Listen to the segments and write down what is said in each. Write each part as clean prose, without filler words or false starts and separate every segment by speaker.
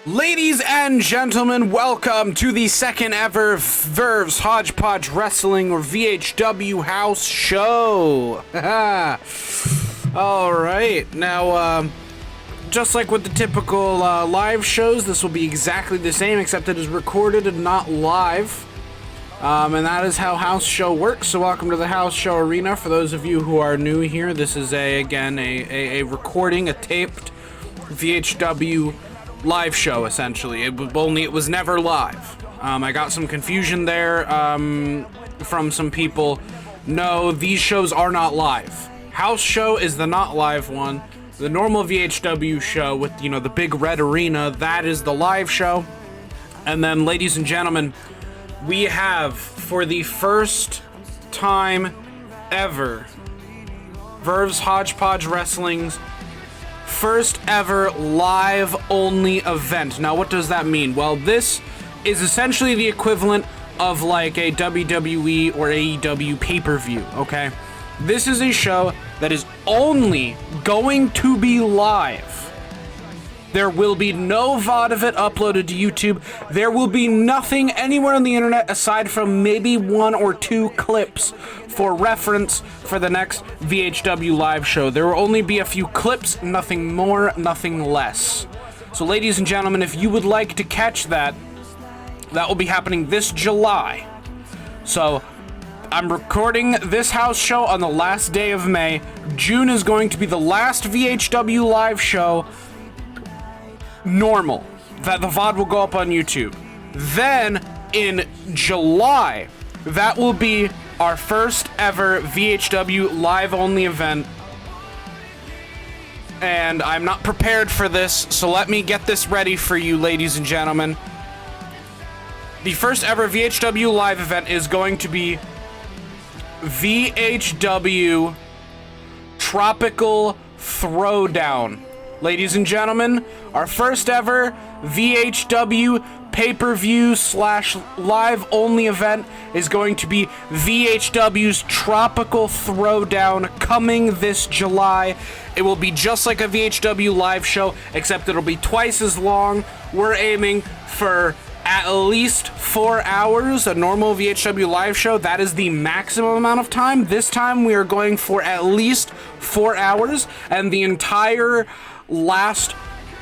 Speaker 1: Ladies and gentlemen, welcome to the second ever Verve's Hodgepodge Wrestling or VHW House Show. Alright, now, just like with the typical live shows, this will be exactly the same, except it is recorded and not live. And that is how House Show works. So welcome to the House Show Arena. For those of you who are new here, this is a recording, a taped VHW live show, essentially. It was never live. I got some confusion there from some people. No, these shows are not live. House Show is the not live one. The normal VHW show with, you know, the big red arena, that is the live show. And then, ladies and gentlemen, we have, for the first time ever, Verve's Hodgepodge Wrestling's first ever live only event. Now, what does that mean? Well, this is essentially the equivalent of like a WWE or AEW pay-per-view, okay? This is a show that is only going to be live. There will be no VOD of it uploaded to YouTube. There will be nothing anywhere on the internet aside from maybe one or two clips for reference for the next VHW live show. There will only be a few clips, nothing more, nothing less. So ladies and gentlemen, if you would like to catch that, that will be happening this July. So I'm recording this house show on the last day of May. June is going to be the last VHW live show normal, that the VOD will go up on YouTube. Then in July, that will be our first ever VHW live only event. And I'm not prepared for this, so let me get this ready for you, ladies and gentlemen. The first ever VHW live event is going to be VHW Tropical Throwdown. Ladies and gentlemen, our first ever VHW pay-per-view / live only event is going to be VHW's Tropical Throwdown, coming this July. It will be just like a VHW live show, except it'll be twice as long. We're aiming for at least 4 hours. A normal VHW live show, that is the maximum amount of time. This time we are going for at least 4 hours, and the entire last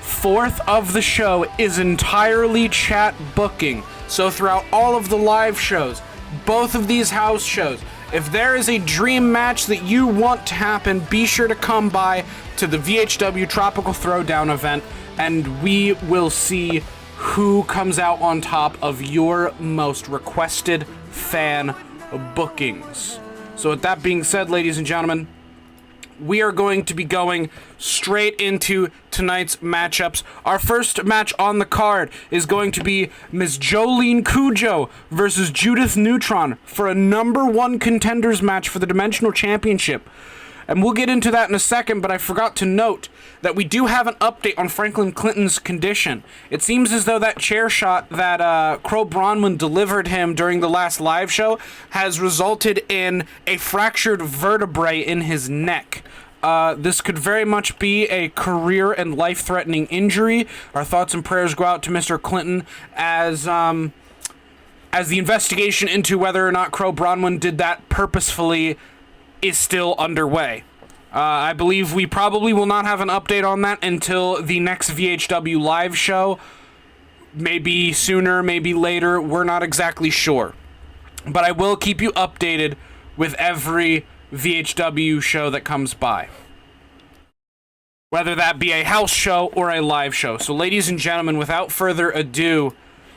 Speaker 1: fourth of the show is entirely chat booking. So throughout all of the live shows, both of these house shows, if there is a dream match that you want to happen, be sure to come by to the VHW Tropical Throwdown event, and we will see who comes out on top of your most requested fan bookings. So with that being said, ladies and gentlemen, we are going to be going straight into tonight's matchups. Our first match on the card is going to be Ms. Jolene Cujo versus Judith Neutron for a #1 contenders match for the Dimensional Championship. And we'll get into that in a second, but I forgot to note that we do have an update on Franklin Clinton's condition. It seems as though that chair shot that Crow Bronwyn delivered him during the last live show has resulted in a fractured vertebrae in his neck. This could very much be a career and life-threatening injury. Our thoughts and prayers go out to Mr. Clinton as the investigation into whether or not Crow Bronwyn did that purposefully is still underway. I believe we probably will not have an update on that until the next VHW live show. Maybe sooner, maybe later, we're not exactly sure. But I will keep you updated with every VHW show that comes by, whether that be a house show or a live show. So ladies and gentlemen, without further ado,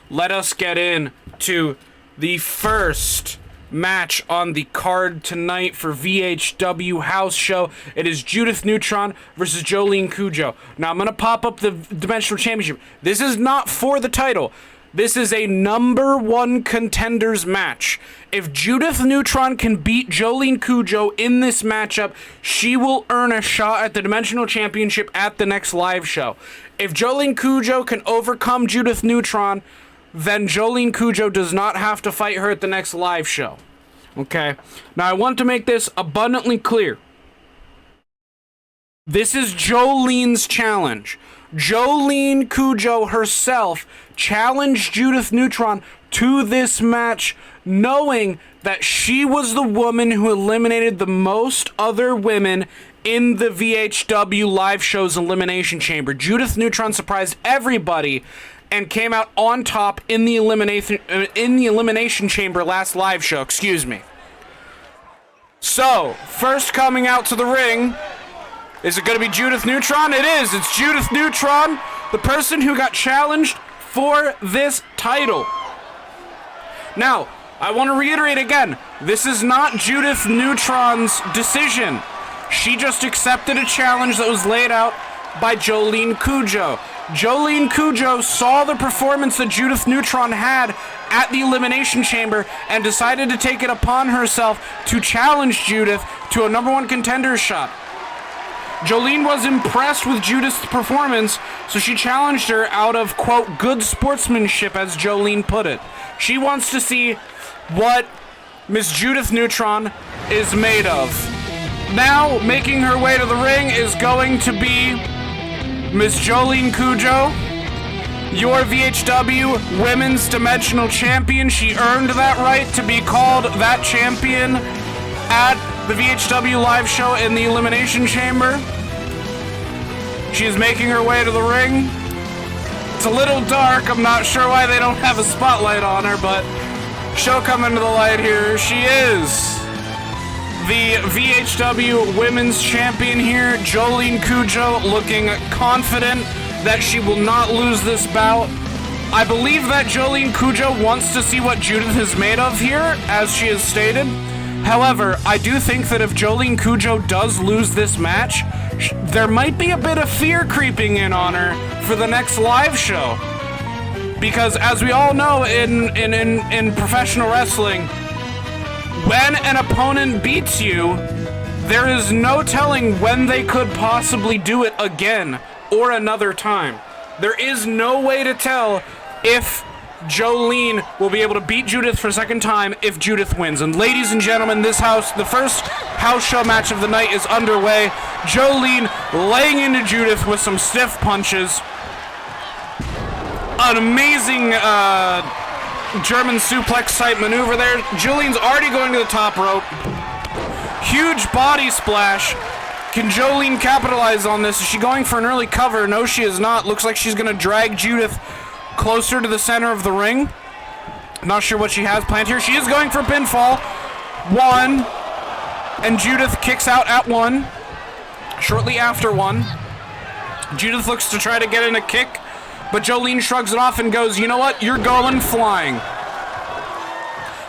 Speaker 1: let us get in to the first match on the card tonight for VHW House Show. It is Judith Neutron versus Jolene Cujo. Now I'm going to pop up the Dimensional Championship. This is not for the title. This is a #1 contenders match. If Judith Neutron can beat Jolene Cujo in this matchup, she will earn a shot at the Dimensional Championship at the next live show. If Jolene Cujo can overcome Judith Neutron, then Jolene Cujo does not have to fight her at the next live show. Okay? Now, I want to make this abundantly clear. This is Jolene's challenge. Jolene Cujo herself challenged Judith Neutron to this match, knowing that she was the woman who eliminated the most other women in the VHW live show's Elimination Chamber. Judith Neutron surprised everybody and came out on top in the Elimination Chamber last live show, excuse me. So, first coming out to the ring, is it going to be Judith Neutron? It is. It's Judith Neutron, the person who got challenged for this title. Now, I want to reiterate again, this is not Judith Neutron's decision. She just accepted a challenge that was laid out by Jolene Cujo. Jolene Cujo saw the performance that Judith Neutron had at the Elimination Chamber and decided to take it upon herself to challenge Judith to a #1 contender shot. Jolene was impressed with Judith's performance, so she challenged her out of, quote, good sportsmanship, as Jolene put it. She wants to see what Miss Judith Neutron is made of. Now, making her way to the ring is going to be Miss Jolene Cujo, your VHW Women's Dimensional Champion. She earned that right to be called that champion at the VHW live show in the Elimination Chamber. She is making her way to the ring. It's a little dark. I'm not sure why they don't have a spotlight on her, but she'll come into the light here. She is the VHW Women's Champion here. Jolene Cujo looking confident that she will not lose this bout. I believe that Jolene Cujo wants to see what Judith is made of here, as she has stated. However, I do think that if Jolene Cujo does lose this match, there might be a bit of fear creeping in on her for the next live show. Because as we all know in professional wrestling, when an opponent beats you, there is no telling when they could possibly do it again or another time. There is no way to tell if Jolene will be able to beat Judith for a second time if Judith wins. And ladies and gentlemen, the first house show match of the night is underway. Jolene laying into Judith with some stiff punches. An amazing German suplex type maneuver there. Jolene's already going to the top rope. Huge body splash. Can Jolene capitalize on this? Is she going for an early cover? No, she is not. Looks like she's going to drag Judith closer to the center of the ring. Not sure what she has planned here. She is going for a pinfall. One. And Judith kicks out at one. Shortly after one. Judith looks to try to get in a kick, but Jolene shrugs it off and goes, you know what? You're going flying.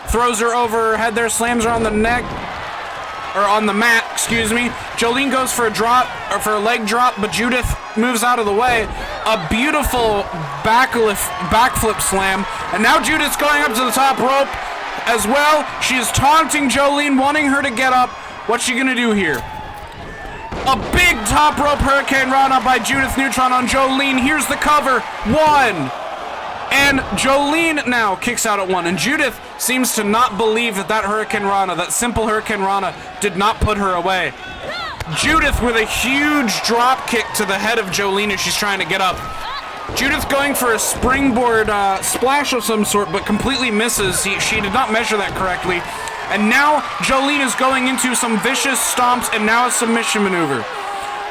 Speaker 1: Throws her over her head there, slams her on the neck. Or on the mat, excuse me. Jolene goes for a drop, or for a leg drop, but Judith moves out of the way. A beautiful backflip slam. And now Judith's going up to the top rope as well. She is taunting Jolene, wanting her to get up. What's she gonna do here? A big top rope Hurricane Rana by Judith Neutron on Jolene. Here's the cover. One. And Jolene now kicks out at one. And Judith seems to not believe that Hurricane Rana, that simple Hurricane Rana, did not put her away. Judith with a huge drop kick to the head of Jolene as she's trying to get up. Judith going for a springboard splash of some sort, but completely misses. She did not measure that correctly. And now Jolene is going into some vicious stomps and now a submission maneuver.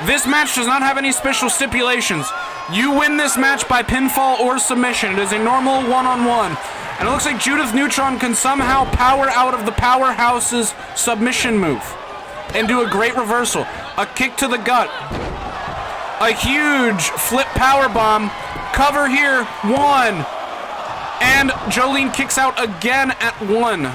Speaker 1: This match does not have any special stipulations. You win this match by pinfall or submission. It is a normal one-on-one. And it looks like Judith Neutron can somehow power out of the Powerhouse's submission move and do a great reversal. A kick to the gut. A huge flip power bomb. Cover here. One. And Jolene kicks out again at one.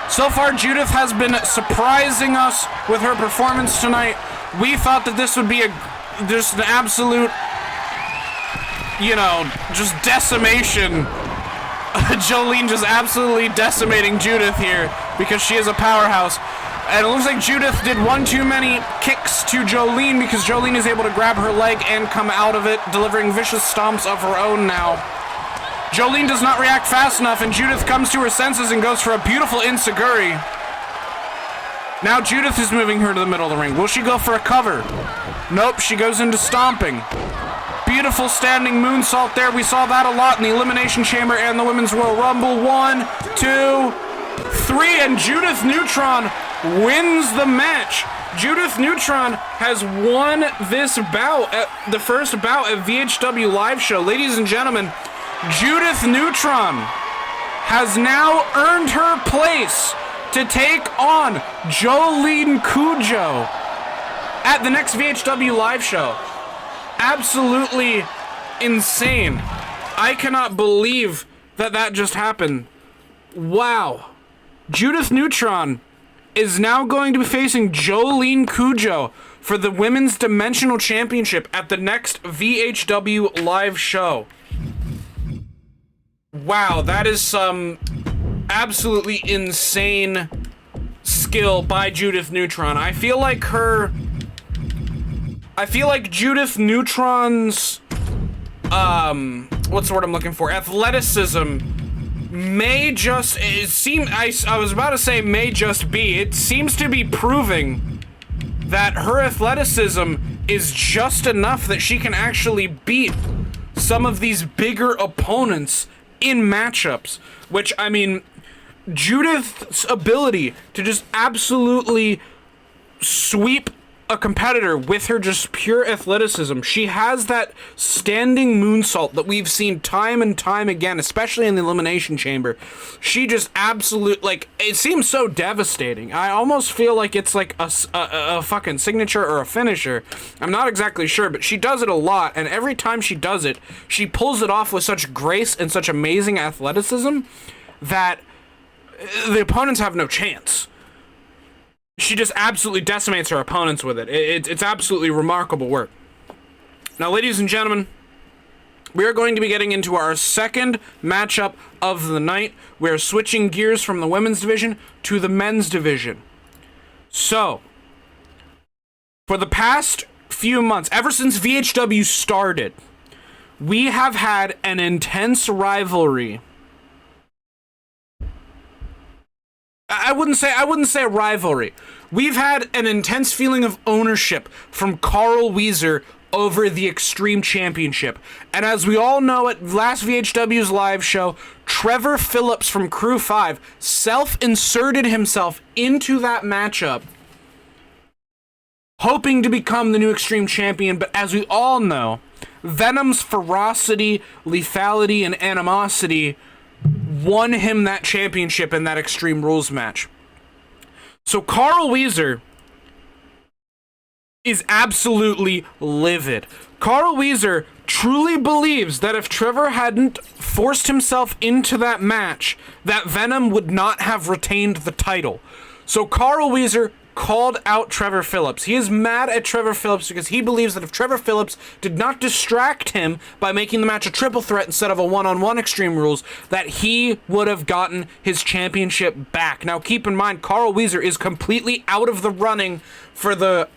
Speaker 1: So far, Judith has been surprising us with her performance tonight. We thought that this would be just an absolute, just decimation. Jolene just absolutely decimating Judith here because she is a powerhouse. And it looks like Judith did one too many kicks to Jolene because Jolene is able to grab her leg and come out of it, delivering vicious stomps of her own now. Jolene does not react fast enough, and Judith comes to her senses and goes for a beautiful enziguri. Now Judith is moving her to the middle of the ring. Will she go for a cover? Nope, she goes into stomping. Beautiful standing moonsault there. We saw that a lot in the Elimination Chamber and the Women's Royal Rumble. 1, 2, 3, and Judith Neutron wins the match. Judith Neutron has won this bout, the first bout at VHW Live Show. Ladies and gentlemen, Judith Neutron has now earned her place to take on Jolene Cujo at the next VHW Live Show. Absolutely insane. I cannot believe that just happened. Wow. Judith Neutron is now going to be facing Jolene Cujo for the Women's Dimensional Championship at the next VHW Live Show. Wow, that is some absolutely insane skill by Judith Neutron. I feel like Judith Neutron's what's the word I'm looking for? Athleticism may just I was about to say may just be. It seems to be proving that her athleticism is just enough that she can actually beat some of these bigger opponents in matchups, which, I mean, Judith's ability to just absolutely sweep a competitor with her just pure athleticism. She has that standing moonsault that we've seen time and time again, especially in the Elimination Chamber. She just it seems so devastating. I almost feel like it's like a fucking signature or a finisher. I'm not exactly sure, but she does it a lot, and every time she does it, she pulls it off with such grace and such amazing athleticism that the opponents have no chance. She just absolutely decimates her opponents with it. It's absolutely remarkable work. Now, ladies and gentlemen, we are going to be getting into our second matchup of the night. We are switching gears from the women's division to the men's division. So, for the past few months, ever since VHW started, we have had an intense rivalry. I wouldn't say a rivalry. We've had an intense feeling of ownership from Carl Wheezer over the Extreme Championship. And as we all know, at last VHW's live show, Trevor Phillips from Crew 5 self-inserted himself into that matchup, hoping to become the new Extreme Champion. But as we all know, Venom's ferocity, lethality, and animosity won him that championship in that Extreme Rules match. So Carl Wheezer is absolutely livid. Carl Wheezer truly believes that if Trevor hadn't forced himself into that match, that Venom would not have retained the title. So Carl Wheezer called out Trevor Phillips. He is mad at Trevor Phillips because he believes that if Trevor Phillips did not distract him by making the match a triple threat instead of a one-on-one Extreme Rules, that he would have gotten his championship back. Now, keep in mind, Carl Wheezer is completely out of the running for the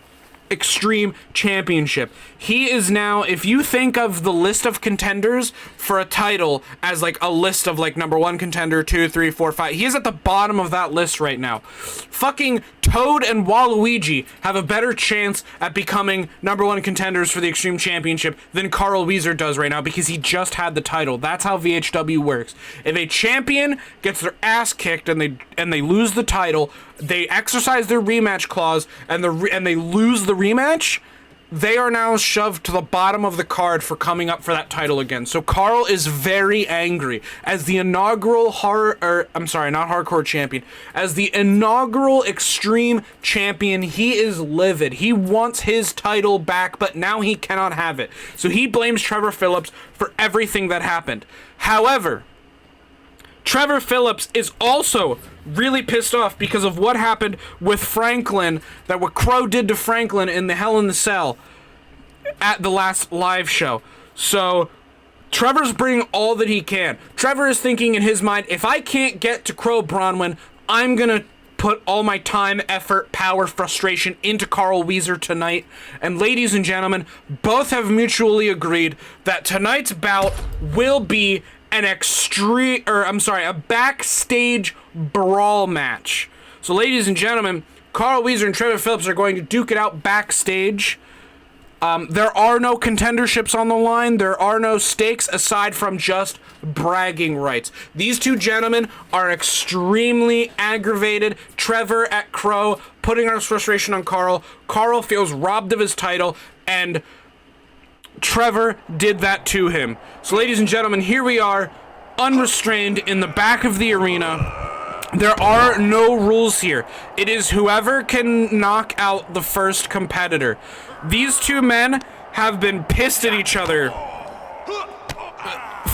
Speaker 1: Extreme Championship. He is now, if you think of the list of contenders for a title as like a list of like number 1 contender, 2, 3, 4, 5, he is at the bottom of that list right now. Fucking Toad and Waluigi have a better chance at becoming number 1 contenders for the Extreme Championship than Carl Wheezer does right now because he just had the title. That's how VHW works. If a champion gets their ass kicked and they lose the title, they exercise their rematch clause and they lose the rematch, they are now shoved to the bottom of the card for coming up for that title again. So Carl is very angry. As the inaugural hardcore champion, as the inaugural Extreme Champion, he is livid. He wants his title back, but now he cannot have it. So he blames Trevor Phillips for everything that happened. However, Trevor Phillips is also really pissed off because of what happened with Franklin, that what Crow did to Franklin in the Hell in the Cell at the last live show. So Trevor's bringing all that he can. Trevor is thinking in his mind, if I can't get to Crow Bronwyn, I'm gonna put all my time, effort, power, frustration into Carl Wheezer tonight. And ladies and gentlemen, both have mutually agreed that tonight's bout will be a backstage brawl match. So ladies and gentlemen, Carl Wheezer and Trevor Phillips are going to duke it out backstage. There are no contenderships on the line. There are no stakes aside from just bragging rights. These two gentlemen are extremely aggravated. Trevor at Crow, putting out his frustration on Carl. Carl feels robbed of his title, and Trevor did that to him. So, ladies and gentlemen, here we are, unrestrained in the back of the arena. There are no rules here. It is whoever can knock out the first competitor. These two men have been pissed at each other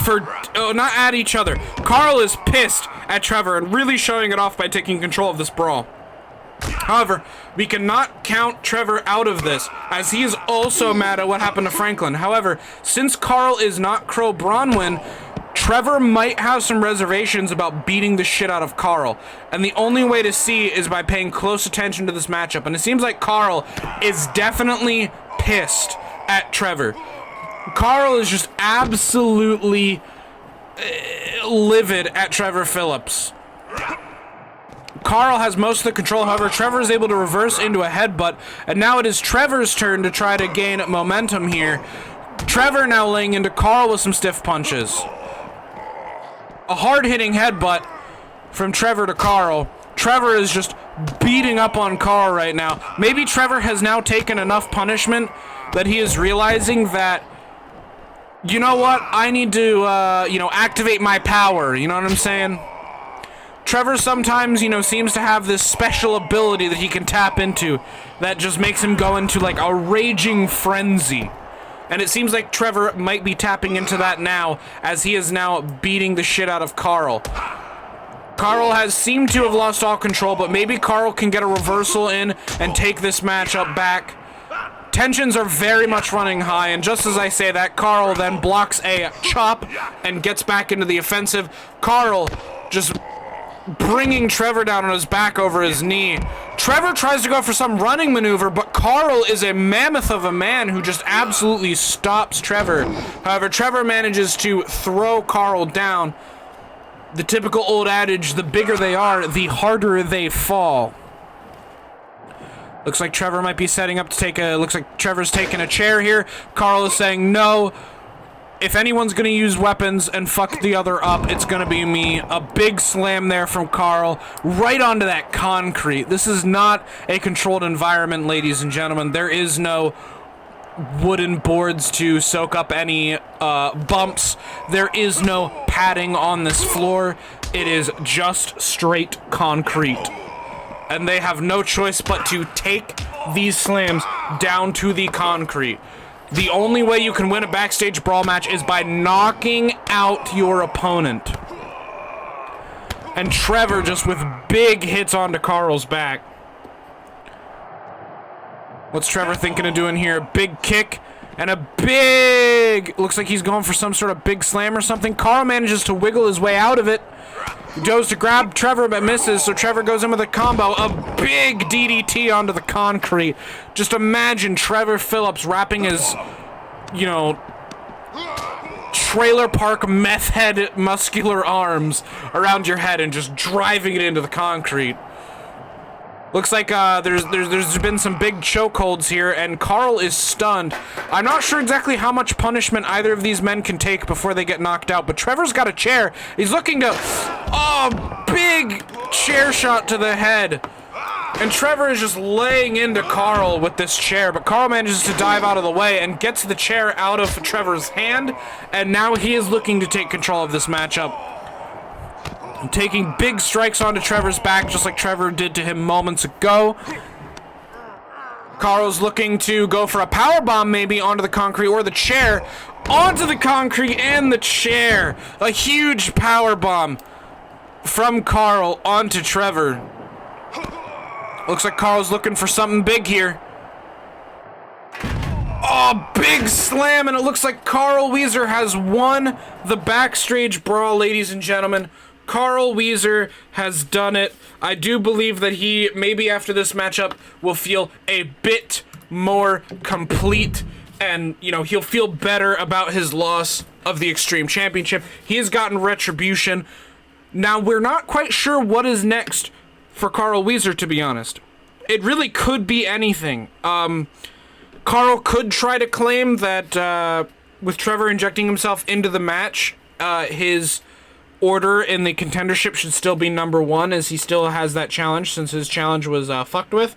Speaker 1: not at each other. Carl is pissed at Trevor and really showing it off by taking control of this brawl. However, we cannot count Trevor out of this, as he is also mad at what happened to Franklin. However, since Carl is not Crow Bronwyn, Trevor might have some reservations about beating the shit out of Carl, and the only way to see is by paying close attention to this matchup, and it seems like Carl is definitely pissed at Trevor. Carl is just absolutely livid at Trevor Phillips. Carl has most of the control, however, Trevor is able to reverse into a headbutt, and now it is Trevor's turn to try to gain momentum here. Trevor now laying into Carl with some stiff punches. A hard-hitting headbutt from Trevor to Carl. Trevor is just beating up on Carl right now. Maybe Trevor has now taken enough punishment that he is realizing that, you know what, I need to, activate my power, you know what I'm saying? Trevor sometimes, seems to have this special ability that he can tap into that just makes him go into, like, a raging frenzy. And it seems like Trevor might be tapping into that now, as he is now beating the shit out of Carl. Carl has seemed to have lost all control, but maybe Carl can get a reversal in and take this matchup back. Tensions are very much running high, and just as I say that, Carl then blocks a chop and gets back into the offensive. Carl just bringing Trevor down on his back over his knee. Trevor tries to go for some running maneuver, but Carl is a mammoth of a man who just absolutely stops Trevor. However, Trevor manages to throw Carl down. The typical old adage, the bigger they are, the harder they fall. Looks like Trevor might be setting up to take a... Looks like Trevor's taking a chair here. Carl is saying no. If anyone's going to use weapons and fuck the other up, it's going to be me. A big slam there from Carl, right onto that concrete. This is not a controlled environment, ladies and gentlemen. There is no wooden boards to soak up any bumps. There is no padding on this floor. It is just straight concrete. And they have no choice but to take these slams down to the concrete. The only way you can win a backstage brawl match is by knocking out your opponent. And Trevor just with big hits onto Carl's back. What's Trevor thinking of doing here? Big kick and a big... Looks like he's going for some sort of big slam or something. Carl manages to wiggle his way out of it. He goes to grab Trevor but misses, so Trevor goes in with a combo. A big DDT onto the concrete. Just imagine Trevor Phillips wrapping his, trailer park meth head muscular arms around your head and just driving it into the concrete. Looks like there's been some big chokeholds here, and Carl is stunned. I'm not sure exactly how much punishment either of these men can take before they get knocked out, but Trevor's got a chair. He's looking to... Oh, big chair shot to the head. And Trevor is just laying into Carl with this chair, but Carl manages to dive out of the way and gets the chair out of Trevor's hand, and now he is looking to take control of this matchup. Taking big strikes onto Trevor's back, just like Trevor did to him moments ago. Carl's looking to go for a powerbomb maybe onto the concrete or the chair. Onto the concrete and the chair. A huge powerbomb from Carl onto Trevor. Looks like Carl's looking for something big here. Oh, big slam, and it looks like Carl Wheezer has won the Backstage Brawl, ladies and gentlemen. Carl Wheezer has done it. I do believe that he, maybe after this matchup, will feel a bit more complete and, he'll feel better about his loss of the Extreme Championship. He has gotten retribution. Now, we're not quite sure what is next for Carl Wheezer, to be honest. it really could be anything. Carl could try to claim that with Trevor injecting himself into the match, his order in the contendership should still be number 1, as he still has that challenge since his challenge was fucked with.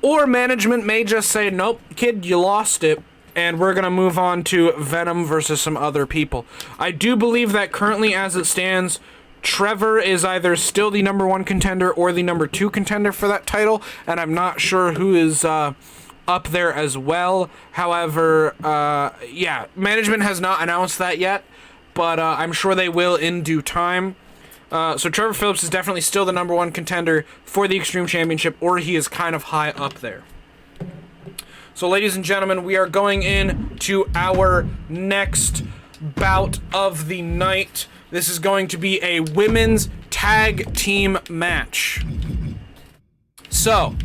Speaker 1: Or management may just say, nope, kid, you lost it, and we're going to move on to Venom versus some other people. I do believe that currently, as it stands, Trevor is either still the number 1 contender or the number 2 contender for that title, and I'm not sure who is up there as well. However, yeah, management has not announced that yet, but I'm sure they will in due time. So Trevor Phillips is definitely still the number 1 contender for the Extreme Championship, or he is kind of high up there. So ladies and gentlemen, we are going in to our next bout of the night. This is going to be a women's tag team match. So,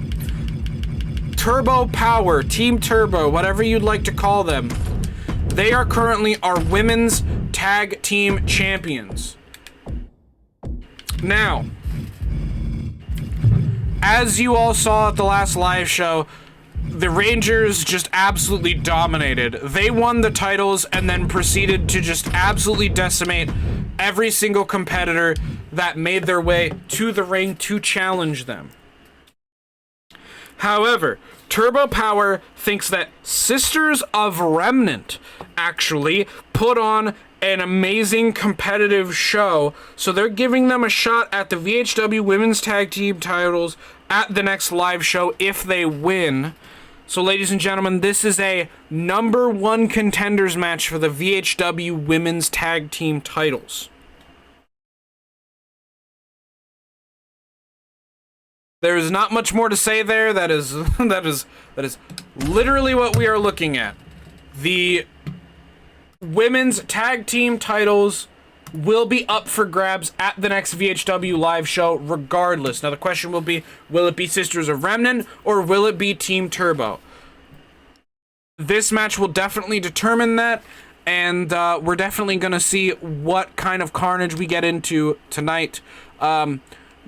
Speaker 1: Turbo Power, Team Turbo, whatever you'd like to call them, they are currently our women's tag team champions. Now, as you all saw at the last live show, the Rangers just absolutely dominated. They won the titles and then proceeded to just absolutely decimate every single competitor that made their way to the ring to challenge them. However, Turbo Power thinks that Sisters of Remnant actually put on an amazing competitive show, so they're giving them a shot at the VHW Women's Tag Team titles at the next live show if they win. So ladies and gentlemen, this is a number 1 contenders match for the VHW Women's Tag Team titles. There is not much more to say there. That is literally what we are looking at. The women's tag team titles will be up for grabs at the next VHW live show regardless. Now the question will be, will it be Sisters of Remnant or will it be Team Turbo? This match will definitely determine that, and we're definitely going to see what kind of carnage we get into tonight.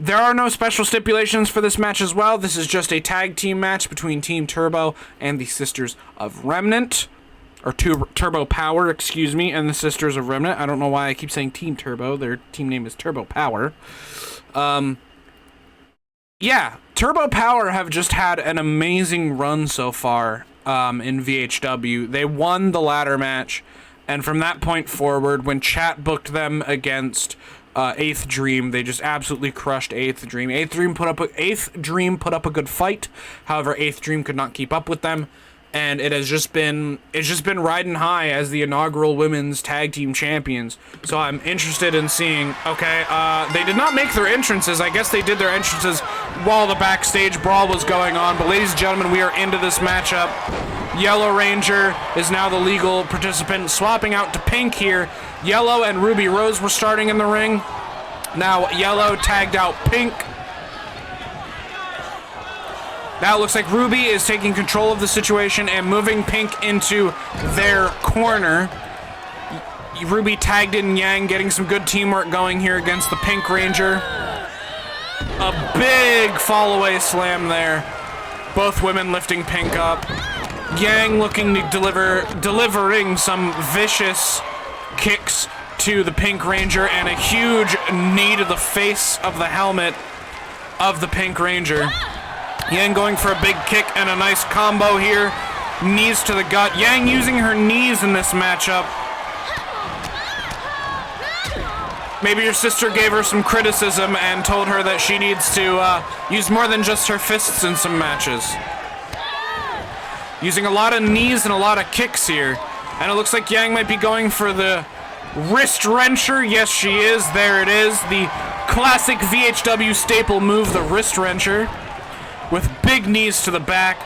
Speaker 1: There are no special stipulations for this match as well. This is just a tag team match between Team Turbo and the Sisters of Remnant. Or Turbo Power, excuse me, and the Sisters of Remnant. I don't know why I keep saying Team Turbo. Their team name is Turbo Power. Yeah, Turbo Power have just had an amazing run so far in VHW. They won the ladder match, and from that point forward, when Chat booked them against Eighth Dream, they just absolutely crushed Eighth Dream. Eighth Dream put up a good fight. However, Eighth Dream could not keep up with them. And it's just been riding high as the inaugural women's tag team champions. So I'm interested in seeing, okay, they did not make their entrances. I guess they did their entrances while the Backstage Brawl was going on. But ladies and gentlemen, we are into this matchup. Yellow Ranger is now the legal participant, swapping out to Pink here. Yellow and Ruby Rose were starting in the ring. Now Yellow tagged out Pink. Now it looks like Ruby is taking control of the situation and moving Pink into their corner. Ruby tagged in Yang, getting some good teamwork going here against the Pink Ranger. A big fall-away slam there. Both women lifting Pink up. Yang looking to delivering some vicious kicks to the Pink Ranger and a huge knee to the face of the helmet of the Pink Ranger. Yang going for a big kick and a nice combo here. Knees to the gut. Yang using her knees in this matchup. Maybe your sister gave her some criticism and told her that she needs to use more than just her fists in some matches. Using a lot of knees and a lot of kicks here. And it looks like Yang might be going for the wrist wrencher. Yes, she is. There it is. The classic VHW staple move, the wrist wrencher. With big knees to the back.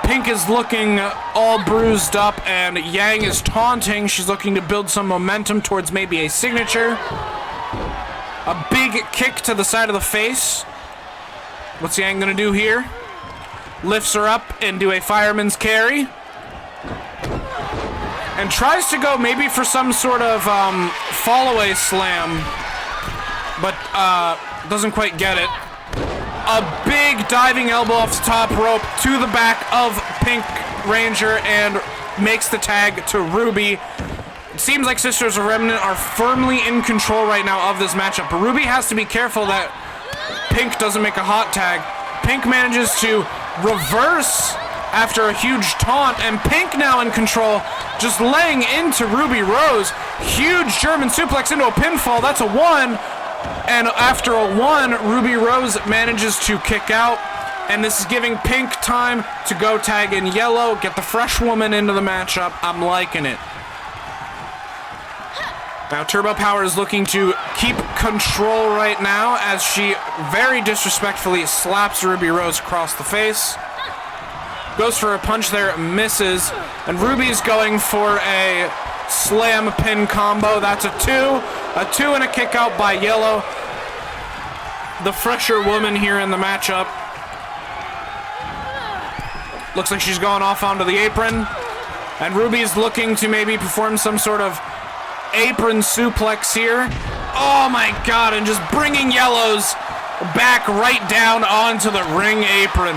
Speaker 1: Pink is looking all bruised up, and Yang is taunting. She's looking to build some momentum towards maybe a signature. A big kick to the side of the face. What's Yang gonna do here? Lifts her up into a fireman's carry. And tries to go maybe for some sort of fall-away slam. But doesn't quite get it. A big diving elbow off the top rope to the back of Pink Ranger and makes the tag to Ruby. It seems like Sisters of Remnant are firmly in control right now of this matchup, but Ruby has to be careful that Pink doesn't make a hot tag. Pink manages to reverse after a huge taunt, and Pink now in control, just laying into Ruby Rose. Huge German suplex into a pinfall. That's a 1. And after a 1, Ruby Rose manages to kick out. And this is giving Pink time to go tag in Yellow, get the fresh woman into the matchup. I'm liking it. Now Turbo Power is looking to keep control right now as she very disrespectfully slaps Ruby Rose across the face. Goes for a punch there, misses. And Ruby's going for a slam pin combo. That's a 2. A 2 and a kick out by Yellow. The fresher woman here in the matchup. Looks like she's going off onto the apron. And Ruby's looking to maybe perform some sort of apron suplex here. Oh my god, and just bringing Yellow's back right down onto the ring apron.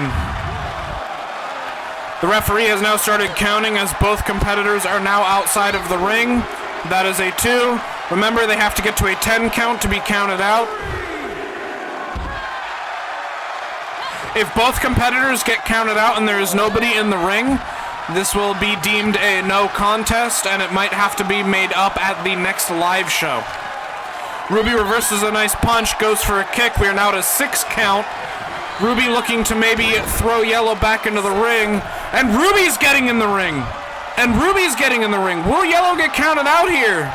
Speaker 1: The referee has now started counting as both competitors are now outside of the ring. That is a 2. Remember, they have to get to a 10 count to be counted out. If both competitors get counted out and there is nobody in the ring, this will be deemed a no contest, and it might have to be made up at the next live show. Ruby reverses a nice punch, goes for a kick. We are now at a 6 count. Ruby looking to maybe throw Yellow back into the ring. And Ruby's getting in the ring. And Ruby's getting in the ring. Will Yellow get counted out here?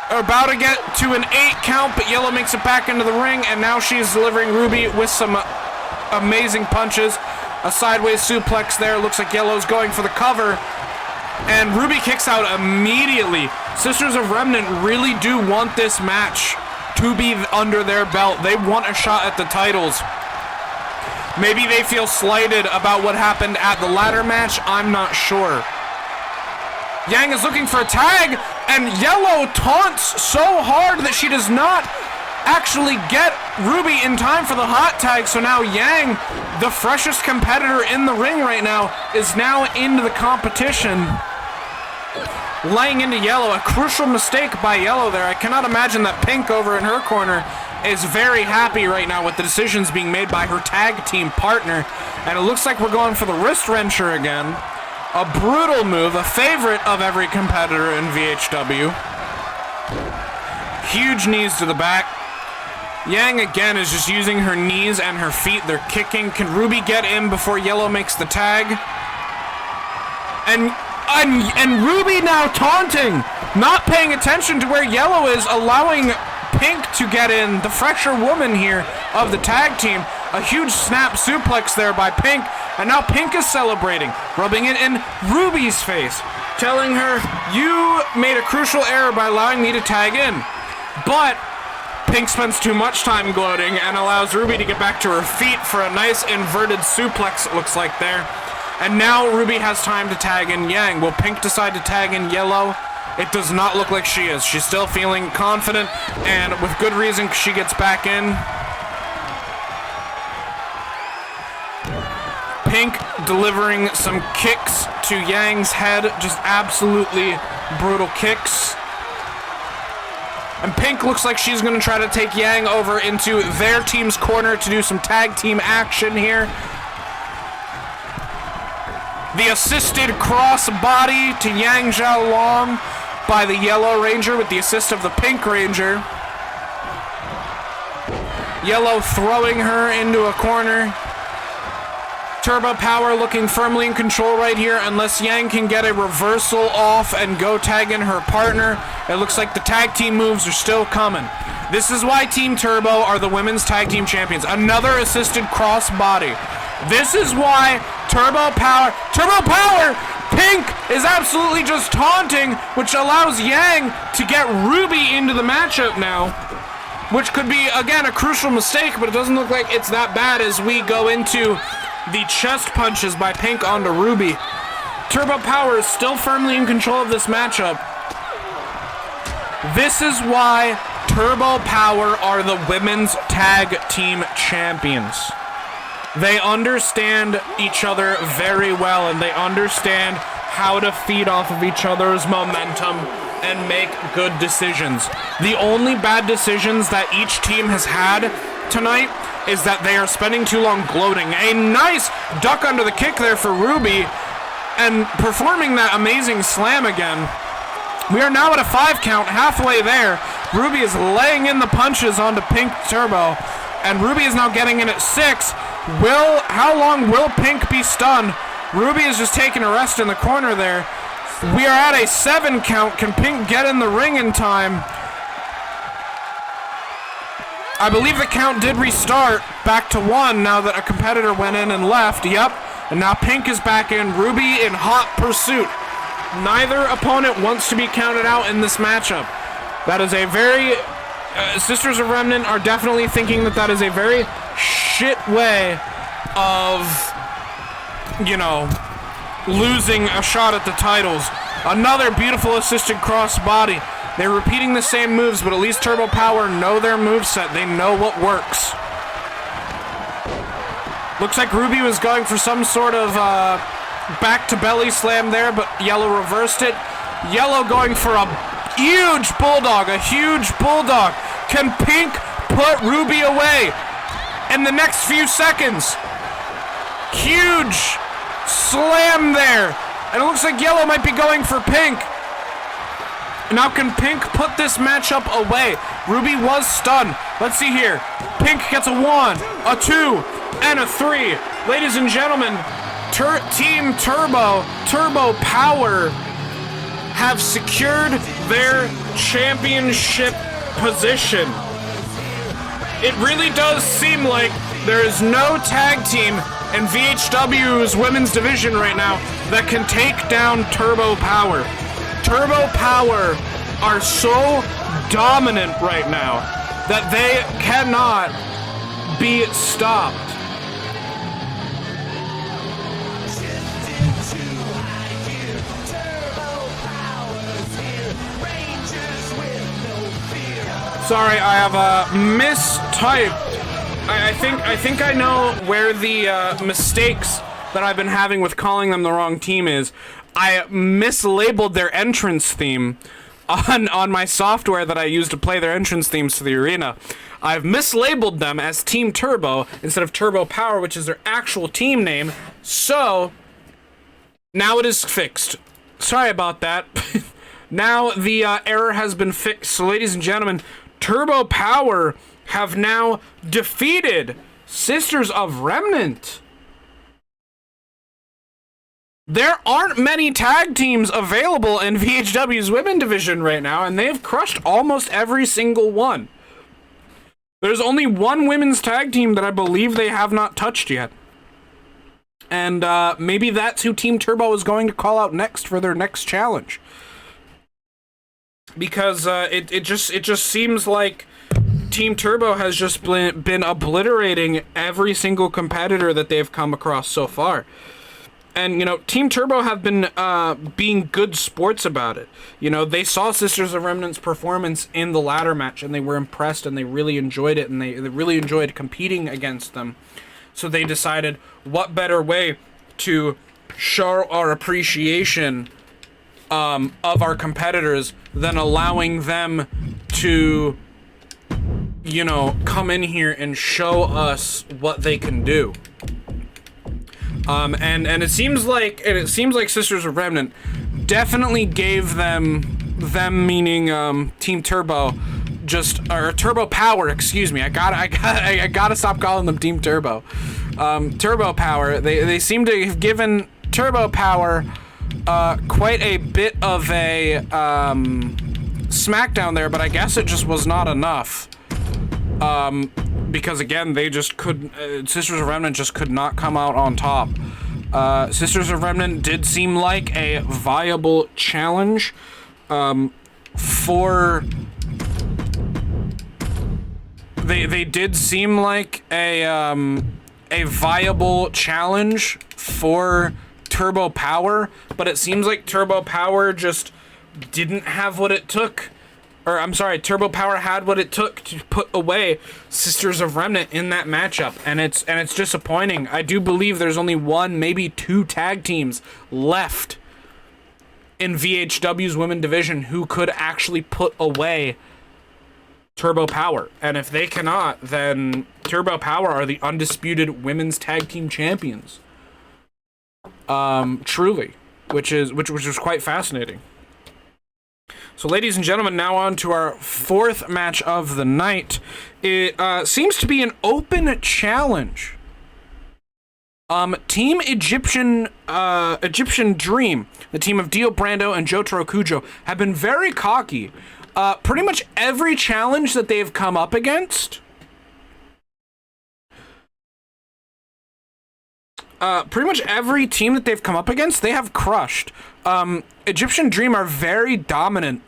Speaker 1: About to get to an 8 count, but Yellow makes it back into the ring. And now she's delivering Ruby with some amazing punches. A sideways suplex there. Looks like Yellow's going for the cover. And Ruby kicks out immediately. Sisters of Remnant really do want this match to be under their belt. They want a shot at the titles. Maybe they feel slighted about what happened at the ladder match. I'm not sure. Yang is looking for a tag, and Yellow taunts so hard that she does not actually get Ruby in time for the hot tag. So now Yang, the freshest competitor in the ring right now, is now into the competition. Laying into Yellow, a crucial mistake by Yellow there. I cannot imagine that Pink over in her corner is very happy right now with the decisions being made by her tag team partner. And it looks like we're going for the wrist wrencher again. A brutal move, a favorite of every competitor in VHW. Huge knees to the back. Yang again is just using her knees and her feet. They're kicking. Can Ruby get in before Yellow makes the tag? And Ruby now taunting, not paying attention to where Yellow is, allowing Pink to get in, the fresher woman here of the tag team. A huge snap suplex there by Pink, and now Pink is celebrating, rubbing it in Ruby's face, telling her, you made a crucial error by allowing me to tag in. But Pink spends too much time gloating and allows Ruby to get back to her feet for a nice inverted suplex, it looks like there. And now Ruby has time to tag in Yang. Will Pink decide to tag in Yellow? It does not look like she is. She's still feeling confident, and with good reason she gets back in. Pink delivering some kicks to Yang's head, just absolutely brutal kicks. And Pink looks like she's going to try to take Yang over into their team's corner to do some tag team action here. The assisted crossbody to Yang Xiaolong by the Yellow Ranger with the assist of the Pink Ranger. Yellow throwing her into a corner. Turbo Power looking firmly in control right here unless Yang can get a reversal off and go tag in her partner. It looks like the tag team moves are still coming. This is why Team Turbo are the women's tag team champions. Another assisted crossbody. This is why Turbo Power, Pink is absolutely just taunting, which allows Yang to get Ruby into the matchup now, which could be, again, a crucial mistake, but it doesn't look like it's that bad as we go into the chest punches by Pink onto Ruby. Turbo Power is still firmly in control of this matchup. This is why Turbo Power are the women's tag team champions. They understand each other very well, and they understand how to feed off of each other's momentum and make good decisions. The only bad decisions that each team has had tonight is that they are spending too long gloating. A nice duck under the kick there for Ruby, and performing that amazing slam again. We are now at a 5 count, halfway there. Ruby is laying in the punches onto Pink Turbo, and Ruby is now getting in at 6. How long will Pink be stunned? Ruby is just taking a rest in the corner there. We are at a 7 count. Can Pink get in the ring in time? I believe the count did restart back to 1 now that a competitor went in and left. Yep. And now Pink is back in. Ruby in hot pursuit. Neither opponent wants to be counted out in this matchup. That is a very... Sisters of Remnant are definitely thinking that is a very shit way of, you know, losing a shot at the titles. Another beautiful assisted crossbody. They're repeating the same moves, but at least Turbo Power know their moveset. They know what works. Looks like Ruby was going for some sort of back to belly slam there, but Yellow reversed it. Yellow going for a huge bulldog, Can Pink put Ruby away in the next few seconds? Huge slam there. And it looks like Yellow might be going for Pink. Now can Pink put this matchup away? Ruby was stunned. Let's see here. Pink gets a 1, a 2, and a 3. Ladies and gentlemen, Team Turbo Power have secured their championship position. It really does seem like there is no tag team in VHW's women's division right now that can take down Turbo Power. Turbo Power are so dominant right now that they cannot be stopped. Sorry, I have mistyped. I think I know where the mistakes that I've been having with calling them the wrong team is. I mislabeled their entrance theme on my software that I use to play their entrance themes to the arena. I've mislabeled them as Team Turbo instead of Turbo Power, which is their actual team name. So now it is fixed. Sorry about that. Now the error has been fixed. So ladies and gentlemen, Turbo Power have now defeated Sisters of Remnant. There aren't many tag teams available in VHW's women division right now, and they've crushed almost every single one. There's only one women's tag team that I believe they have not touched yet. And maybe that's who Team Turbo is going to call out next for their next challenge. Because it just seems like Team Turbo has just been obliterating every single competitor that they've come across so far. And, you know, Team Turbo have been being good sports about it. You know, they saw Sisters of Remnant's performance in the ladder match, and they were impressed, and they really enjoyed it, and they really enjoyed competing against them. So they decided, what better way to show our appreciation of our competitors than allowing them to, you know, come in here and show us what they can do. And it seems like Sisters of Remnant definitely gave them meaning Team Turbo, or Turbo Power, excuse me. I gotta stop calling them Team Turbo. Turbo Power. They seem to have given Turbo Power quite a bit of a smackdown there, but I guess it just was not enough. Because again, they just couldn't. Sisters of Remnant just could not come out on top. Sisters of Remnant did seem like a viable challenge for. They did seem like a viable challenge for Turbo Power, but it seems like Turbo Power just didn't have what it took or I'm sorry, Turbo Power had what it took to put away Sisters of Remnant in that matchup, and it's disappointing. I do believe there's only one, maybe two tag teams left in VHW's women division who could actually put away Turbo Power, and if they cannot, then Turbo Power are the undisputed women's tag team champions. Truly, which was quite fascinating. So, ladies and gentlemen, now on to our fourth match of the night. It seems to be an open challenge. Team Egyptian Dream, the team of Dio Brando and Jotaro Kujo, have been very cocky. Pretty much every challenge that they've come up against, pretty much every team that they've come up against, they have crushed. Egyptian Dream are very dominant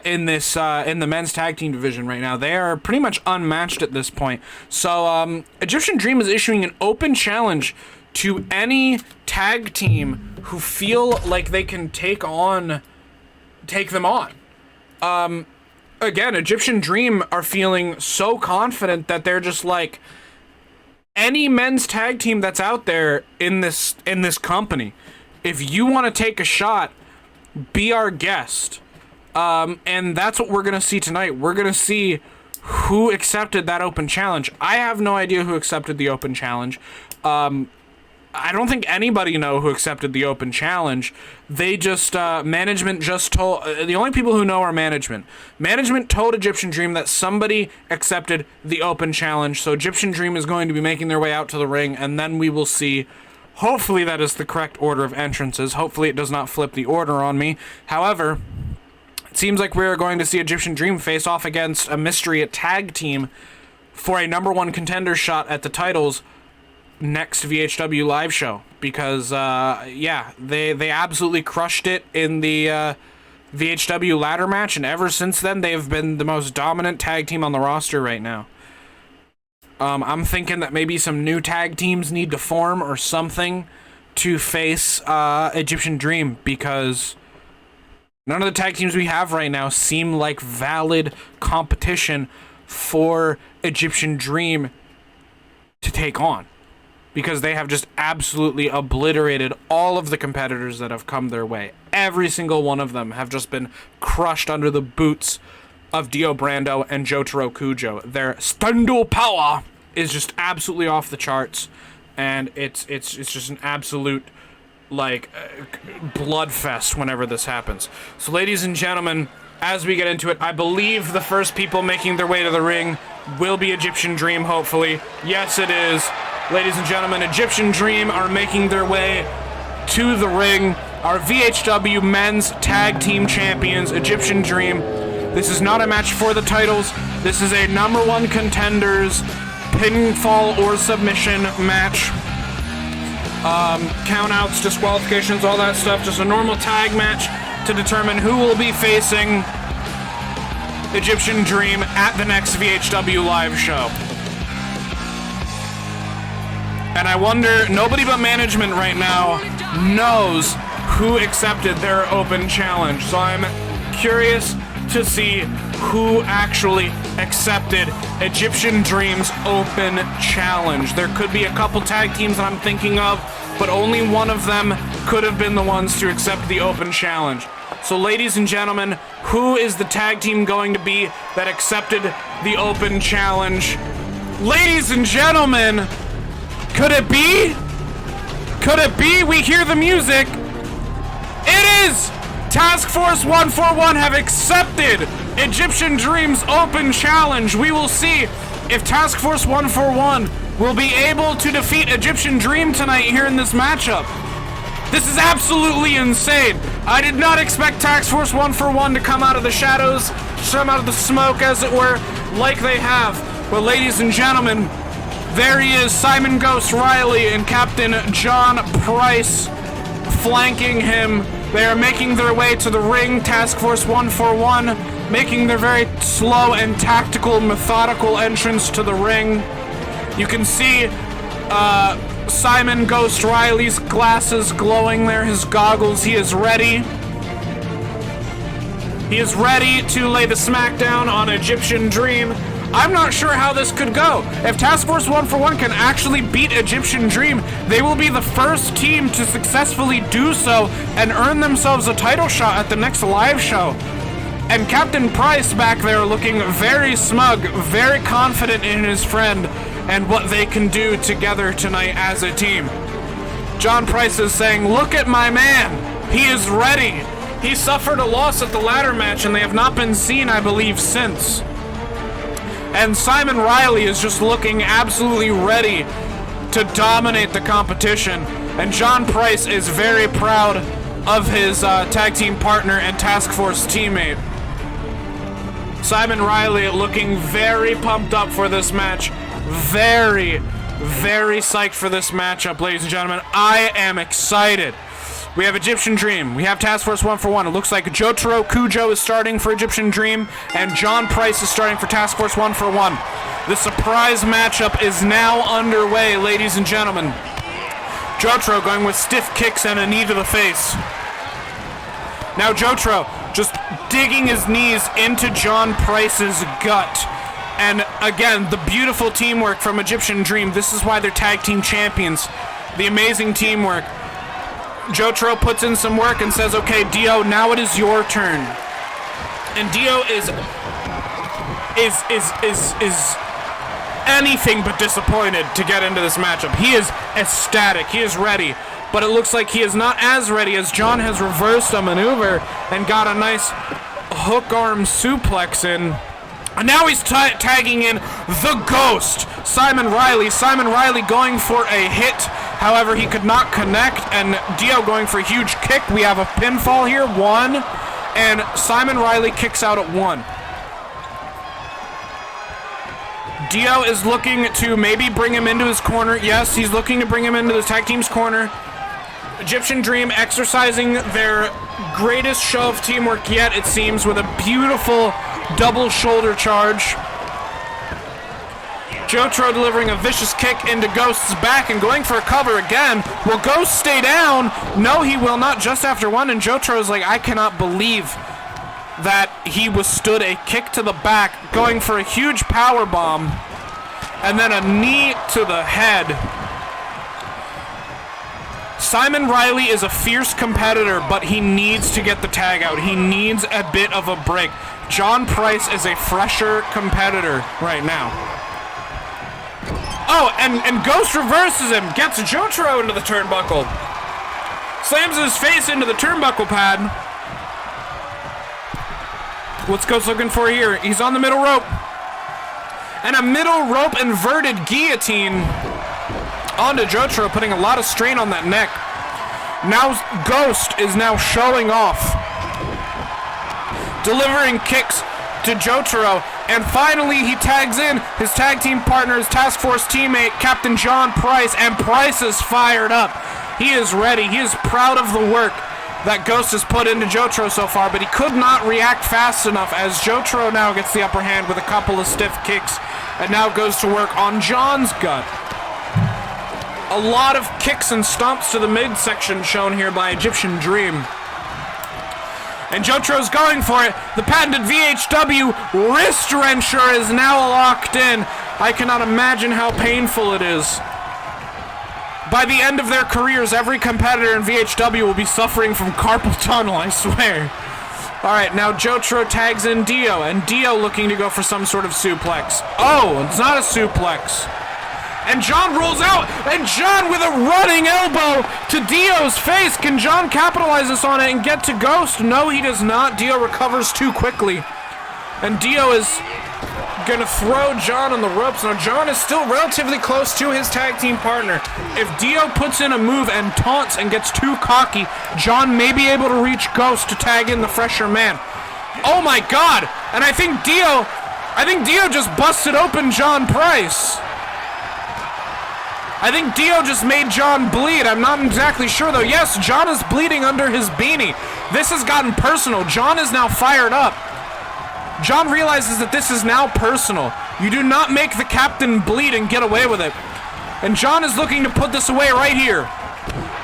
Speaker 1: in the men's tag team division right now. They are pretty much unmatched at this point. So Egyptian Dream is issuing an open challenge to any tag team who feel like they can take them on. Again, Egyptian Dream are feeling so confident that they're just like, any men's tag team that's out there in this company, if you want to take a shot, be our guest. And that's what we're going to see tonight. We're going to see who accepted that open challenge. I have no idea who accepted the open challenge. I don't think anybody know who accepted the open challenge. They just, management just told, the only people who know are management. Management told Egyptian Dream that somebody accepted the open challenge, so Egyptian Dream is going to be making their way out to the ring, and then we will see. Hopefully that is the correct order of entrances. Hopefully it does not flip the order on me. However, it seems like we're going to see Egyptian Dream face off against a mystery tag team for a #1 contender shot at the titles next VHW live show, because yeah, they absolutely crushed it in the VHW ladder match, and ever since then they've been the most dominant tag team on the roster right now. I'm thinking that maybe some new tag teams need to form or something to face Egyptian Dream, because none of the tag teams we have right now seem like valid competition for Egyptian Dream to take on, because they have just absolutely obliterated all of the competitors that have come their way. Every single one of them have just been crushed under the boots of Dio Brando and Jotaro Kujo. Their stando power is just absolutely off the charts, and it's just an absolute, like, bloodfest whenever this happens. So, ladies and gentlemen, as we get into it, I believe the first people making their way to the ring will be Egyptian Dream, hopefully. Yes, it is. Ladies and gentlemen, Egyptian Dream are making their way to the ring. Our VHW Men's Tag Team Champions, Egyptian Dream. This is not a match for the titles. This is a #1 contenders, pinfall or submission match. Countouts, disqualifications, all that stuff. Just a normal tag match to determine who will be facing Egyptian Dream at the next VHW live show. And I wonder, nobody but management right now knows who accepted their open challenge. So I'm curious to see who actually accepted Egyptian Dream's open challenge. There could be a couple tag teams that I'm thinking of, but only one of them could have been the ones to accept the open challenge. So ladies and gentlemen, who is the tag team going to be that accepted the open challenge? Ladies and gentlemen, could it be? Could it be? We hear the music. It is! Task Force 141 have accepted Egyptian Dream's open challenge. We will see if Task Force 141 will be able to defeat Egyptian Dream tonight here in this matchup. This is absolutely insane. I did not expect Task Force 141 to come out of the shadows, come out of the smoke, as it were, like they have. But ladies and gentlemen, there he is, Simon Ghost Riley and Captain John Price flanking him. They are making their way to the ring, Task Force 141, making their very slow and tactical, methodical entrance to the ring. You can see Simon Ghost Riley's glasses glowing there, his goggles. He is ready. He is ready to lay the smackdown on Egyptian Dream. I'm not sure how this could go. If Task Force 1 for 1 can actually beat Egyptian Dream, they will be the first team to successfully do so and earn themselves a title shot at the next live show. And Captain Price back there looking very smug, very confident in his friend and what they can do together tonight as a team. John Price is saying, look at my man. He is ready. He suffered a loss at the ladder match and they have not been seen, I believe, since. And Simon Riley is just looking absolutely ready to dominate the competition. And John Price is very proud of his tag team partner and Task Force teammate. Simon Riley looking very pumped up for this match. Very, very psyched for this matchup, ladies and gentlemen. I am excited. We have Egyptian Dream. We have Task Force 1 for 1. It looks like Jotaro Kujo is starting for Egyptian Dream, and John Price is starting for Task Force 1 for 1. The surprise matchup is now underway, ladies and gentlemen. Jotaro going with stiff kicks and a knee to the face. Now Jotaro just digging his knees into John Price's gut. And again, the beautiful teamwork from Egyptian Dream. This is why they're tag team champions. The amazing teamwork. Jotaro puts in some work and says, okay, Dio, now it is your turn. And Dio is anything but disappointed to get into this matchup. He is ecstatic. He is ready. But it looks like he is not as ready as John has reversed a maneuver and got a nice hook arm suplex in. And now he's tagging in the Ghost, Simon Riley. Simon Riley going for a hit. However, he could not connect. And Dio going for a huge kick. We have a pinfall here. 1. And Simon Riley kicks out at 1. Dio is looking to maybe bring him into his corner. Yes, he's looking to bring him into the tag team's corner. Egyptian Dream exercising their greatest show of teamwork yet, it seems, with a beautiful double shoulder charge. Jotaro delivering a vicious kick into Ghost's back and going for a cover again. Will Ghost stay down? No, he will not, just after 1. And Jotaro's like, I cannot believe that he withstood a kick to the back, going for a huge power bomb and then a knee to the head. Simon Riley is a fierce competitor, but he needs to get the tag out. He needs a bit of a break. John Price is a fresher competitor right now. Oh, and Ghost reverses him, gets Jotaro into the turnbuckle. Slams his face into the turnbuckle pad. What's Ghost looking for here? He's on the middle rope. And a middle rope inverted guillotine onto Jotaro, putting a lot of strain on that neck. Now Ghost is now showing off, delivering kicks to Jotaro, and finally he tags in his tag team partner, his Task Force teammate, Captain John Price, and Price is fired up. He is ready. He is proud of the work that Ghost has put into Jotaro so far, but he could not react fast enough as Jotaro now gets the upper hand with a couple of stiff kicks and now goes to work on John's gut. A lot of kicks and stomps to the midsection shown here by Egyptian Dream. And Jotaro's going for it. The patented VHW wrist wrencher is now locked in. I cannot imagine how painful it is. By the end of their careers, every competitor in VHW will be suffering from carpal tunnel, I swear. Alright, now Jotaro tags in Dio, and Dio looking to go for some sort of suplex. Oh, it's not a suplex. And John rolls out, and John with a running elbow to Dio's face. Can John capitalize this on it and get to Ghost? No, he does not. Dio recovers too quickly. And Dio is going to throw John on the ropes. Now, John is still relatively close to his tag team partner. If Dio puts in a move and taunts and gets too cocky, John may be able to reach Ghost to tag in the fresher man. Oh my God! And I think Dio just busted open John Price. I think Dio just made John bleed. I'm not exactly sure, though. Yes, John is bleeding under his beanie. This has gotten personal. John is now fired up. John realizes that this is now personal. You do not make the captain bleed and get away with it. And John is looking to put this away right here.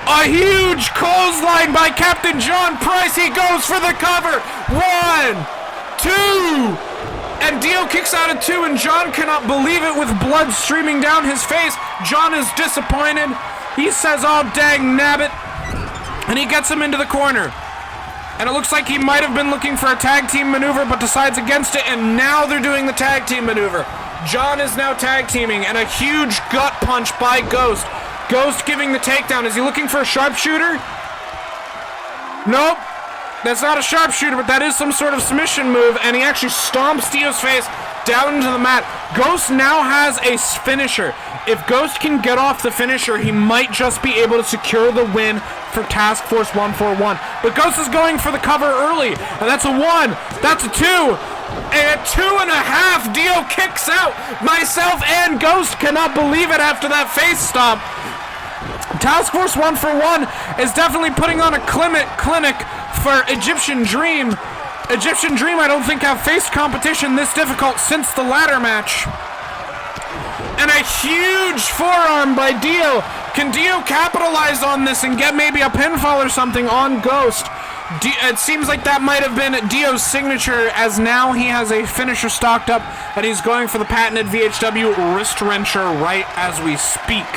Speaker 1: A huge clothesline by Captain John Price. He goes for the cover. 1, 2, and Dio kicks out at 2, and John cannot believe it with blood streaming down his face. John is disappointed. He says, "Oh, dang nabbit," and he gets him into the corner. And it looks like he might have been looking for a tag team maneuver, but decides against it, and now they're doing the tag team maneuver. John is now tag teaming, and a huge gut punch by Ghost. Ghost giving the takedown. Is he looking for a sharpshooter? Nope. That's not a sharpshooter, but that is some sort of submission move, and he actually stomps Dio's face down into the mat. Ghost now has a finisher. If Ghost can get off the finisher, he might just be able to secure the win for Task Force 141. But Ghost is going for the cover early, and that's a 1, that's a 2, and a 2.5. Dio kicks out. Myself and Ghost cannot believe it after that face stomp. Task Force 141 is definitely putting on a clinic for Egyptian Dream. Egyptian Dream, I don't think, have faced competition this difficult since the ladder match. And a huge forearm by Dio. Can Dio capitalize on this and get maybe a pinfall or something on Ghost? It seems like that might have been Dio's signature, as now he has a finisher stocked up, and he's going for the patented VHW wrist wrencher right as we speak.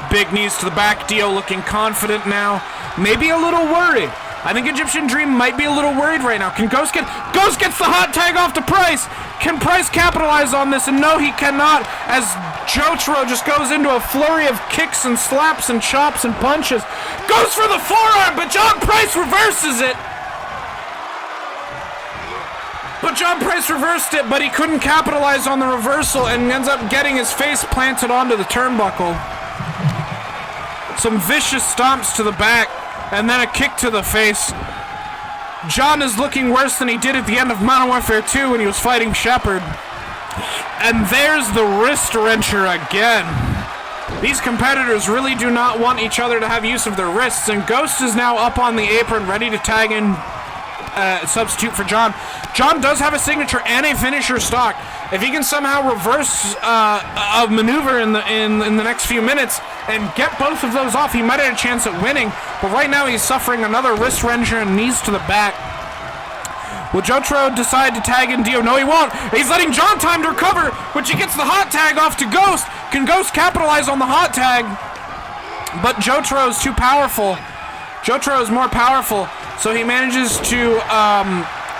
Speaker 1: Big knees to the back. Dio looking confident now. Maybe a little worried. I think Egyptian Dream might be a little worried right now. Can Ghost gets the hot tag off to Price. Can Price capitalize on this? And no, he cannot, as Jotaro just goes into a flurry of kicks and slaps and chops and punches. Goes for the forearm, but John Price reverses it. But John Price reversed it, but he couldn't capitalize on the reversal and ends up getting his face planted onto the turnbuckle. Some vicious stomps to the back, and then a kick to the face. John is looking worse than he did at the end of Modern Warfare 2 when he was fighting Shepard. And there's the wrist wrencher again. These competitors really do not want each other to have use of their wrists, and Ghost is now up on the apron, ready to tag in, substitute for John. John does have a signature and a finisher stock. If he can somehow reverse a maneuver in the next few minutes and get both of those off, he might have a chance at winning. But right now he's suffering another wrist wrencher and knees to the back. Will Jotaro decide to tag in Dio? No, he won't. He's letting John time to recover, which he gets the hot tag off to Ghost. Can Ghost capitalize on the hot tag? But Jotaro is too powerful. Jotaro is more powerful, so he manages to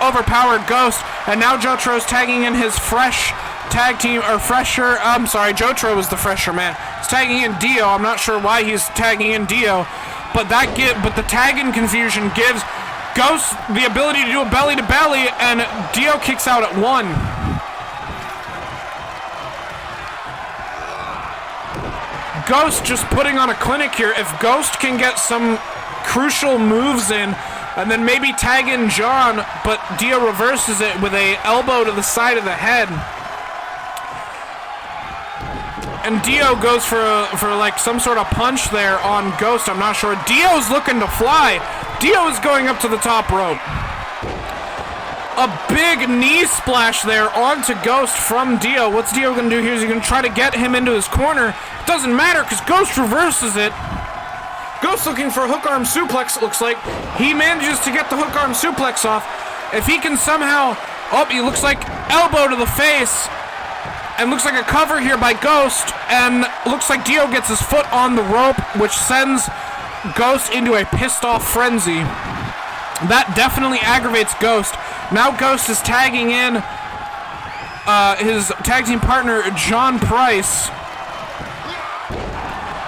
Speaker 1: overpower Ghost, and now Jotaro's tagging in his fresh tag team, or fresher, Jotaro was the fresher man. He's tagging in Dio. I'm not sure why he's tagging in Dio, but the tag-in confusion gives Ghost the ability to do a belly-to-belly, and Dio kicks out at 1. Ghost just putting on a clinic here. If Ghost can get some crucial moves in, and then maybe tag in John, but Dio reverses it with a elbow to the side of the head. And Dio goes for like some sort of punch there on Ghost, I'm not sure. Dio's looking to fly. Dio is going up to the top rope. A big knee splash there onto Ghost from Dio. What's Dio gonna do here? Is he gonna try to get him into his corner? Doesn't matter, because Ghost reverses it. Ghost looking for a hook arm suplex, it looks like. He manages to get the hook arm suplex off. If he can somehow... Oh, he looks like elbow to the face. And looks like a cover here by Ghost. And looks like Dio gets his foot on the rope, which sends Ghost into a pissed off frenzy. That definitely aggravates Ghost. Now Ghost is tagging in his tag team partner, John Price.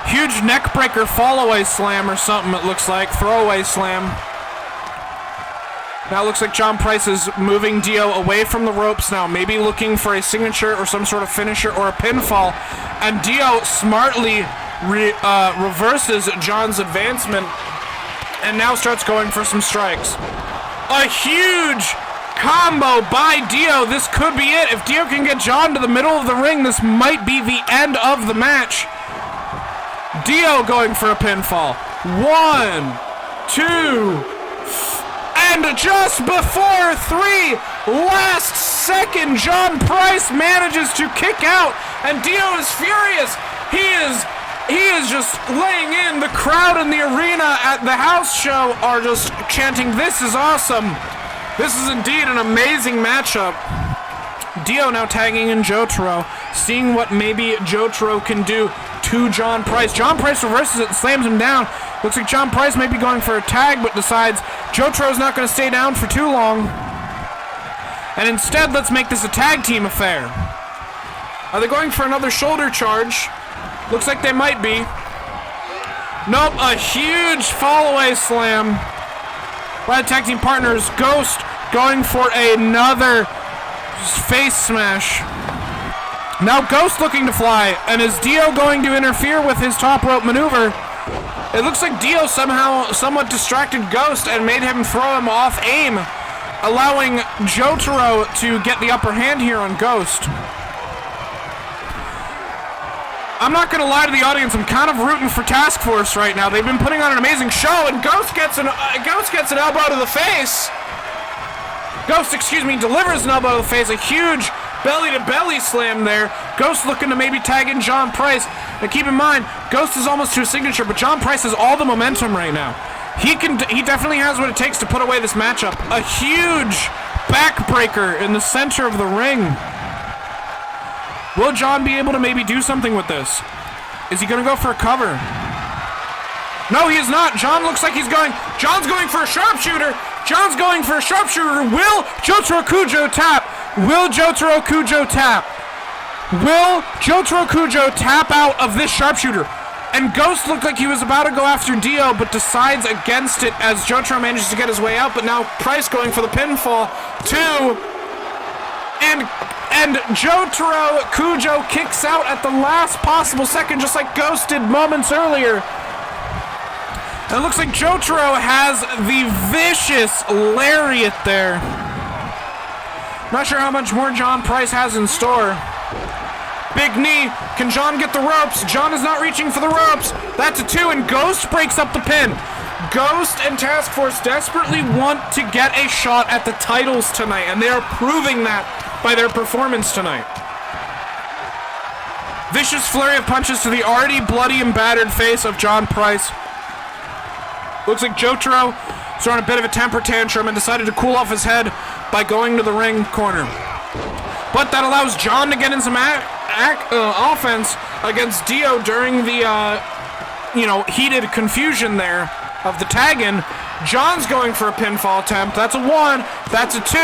Speaker 1: Huge neckbreaker fall-away slam or something, it looks like. Throwaway slam. Now it looks like John Price is moving Dio away from the ropes now, maybe looking for a signature or some sort of finisher or a pinfall. And Dio smartly reverses John's advancement and now starts going for some strikes. A huge combo by Dio. This could be it. If Dio can get John to the middle of the ring, this might be the end of the match. Dio going for a pinfall. 1, 2, and just before 3, last second, John Price manages to kick out, and Dio is furious. He is He is just laying in. The crowd in the arena at the house show are just chanting, "This is awesome. This is indeed an amazing matchup." Dio now tagging in Jotaro, seeing what maybe Jotaro can do to John Price. John Price reverses it and slams him down. Looks like John Price may be going for a tag, but decides Jotaro's not going to stay down for too long. And instead, let's make this a tag team affair. Are they going for another shoulder charge? Looks like they might be. Nope, a huge fall-away slam by the tag team partners. Ghost going for another face smash. Now Ghost looking to fly, and is Dio going to interfere with his top rope maneuver? It looks like Dio somehow somewhat distracted Ghost and made him throw him off aim, allowing Jotaro to get the upper hand here on Ghost. I'm not going to lie to the audience, I'm kind of rooting for Task Force right now. They've been putting on an amazing show, and Ghost gets an elbow to the face. Ghost, delivers an elbow to the face, a huge belly-to-belly slam there. Ghost looking to maybe tag in John Price. Now keep in mind, Ghost is almost to a signature, but John Price has all the momentum right now. He definitely has what it takes to put away this matchup. A huge backbreaker in the center of the ring. Will John be able to maybe do something with this? Is he going to go for a cover? No, he is not. John's going for a sharpshooter. John's going for a sharpshooter. Will Jotaro Kujo tap? Will Jotaro Kujo tap? Will Jotaro Kujo tap out of this sharpshooter? And Ghost looked like he was about to go after Dio, but decides against it as Jotaro manages to get his way out. But now Price going for the pinfall. And Jotaro Kujo kicks out at the last possible second, just like Ghost did moments earlier. And it looks like Jotaro has the vicious lariat there. Not sure how much more John Price has in store. Big knee. Can John get the ropes? John is not reaching for the ropes. That's a 2, and Ghost breaks up the pin. Ghost and Task Force desperately want to get a shot at the titles tonight, and they are proving that by their performance tonight. Vicious flurry of punches to the already bloody and battered face of John Price. Looks like Jotaro throwing a bit of a temper tantrum and decided to cool off his head by going to the ring corner. But that allows John to get in some offense against Dio during the, heated confusion there of the tag-in. John's going for a pinfall attempt. That's a 1. That's a 2.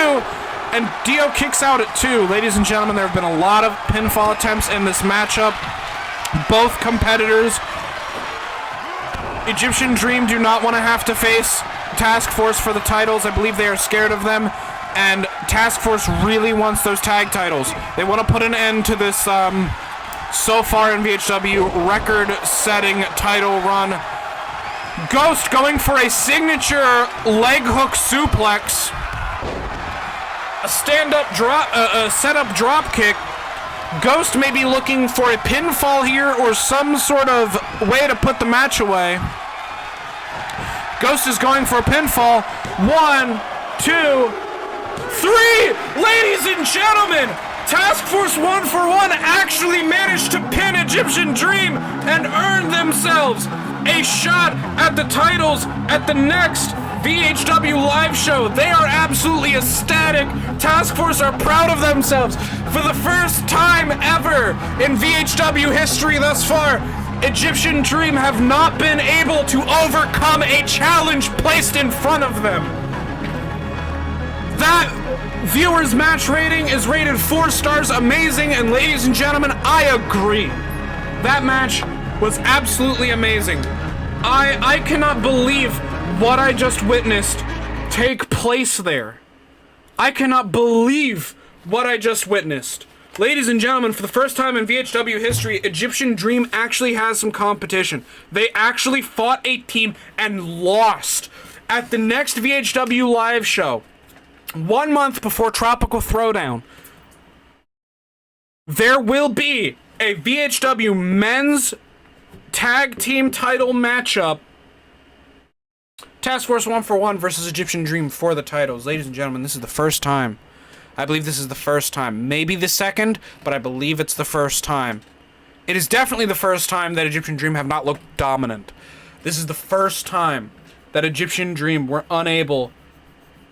Speaker 1: And Dio kicks out at 2. Ladies and gentlemen, there have been a lot of pinfall attempts in this matchup. Both competitors, Egyptian Dream, do not want to have to face Task Force for the titles. I believe they are scared of them. And Task Force really wants those tag titles. They want to put an end to this, so far in VHW, record-setting title run. Ghost going for a signature leg hook suplex. A stand-up drop, a set-up drop kick. Ghost may be looking for a pinfall here or some sort of way to put the match away. Ghost is going for a pinfall. 1, 2, 3! Ladies and gentlemen, Task Force 1 for 1 actually managed to pin Egyptian Dream and earn themselves a shot at the titles at the next VHW live show. They are absolutely ecstatic. Task Force are proud of themselves. For the first time ever in VHW history thus far, Egyptian Dream have not been able to overcome a challenge placed in front of them. That viewers' match rating is rated 4 stars, amazing, and ladies and gentlemen, I agree. That match was absolutely amazing. I cannot believe what I just witnessed take place there. I cannot believe what I just witnessed. Ladies and gentlemen, for the first time in VHW history, Egyptian Dream actually has some competition. They actually fought a team and lost at the next VHW live show. 1 month before Tropical Throwdown, there will be a VHW men's tag team title matchup. Task Force 1 for 1 versus Egyptian Dream for the titles. Ladies and gentlemen, this is the first time. I believe this is the first time. Maybe the second, but I believe it's the first time It is definitely the first time that Egyptian Dream have not looked dominant. This is the first time that Egyptian Dream were unable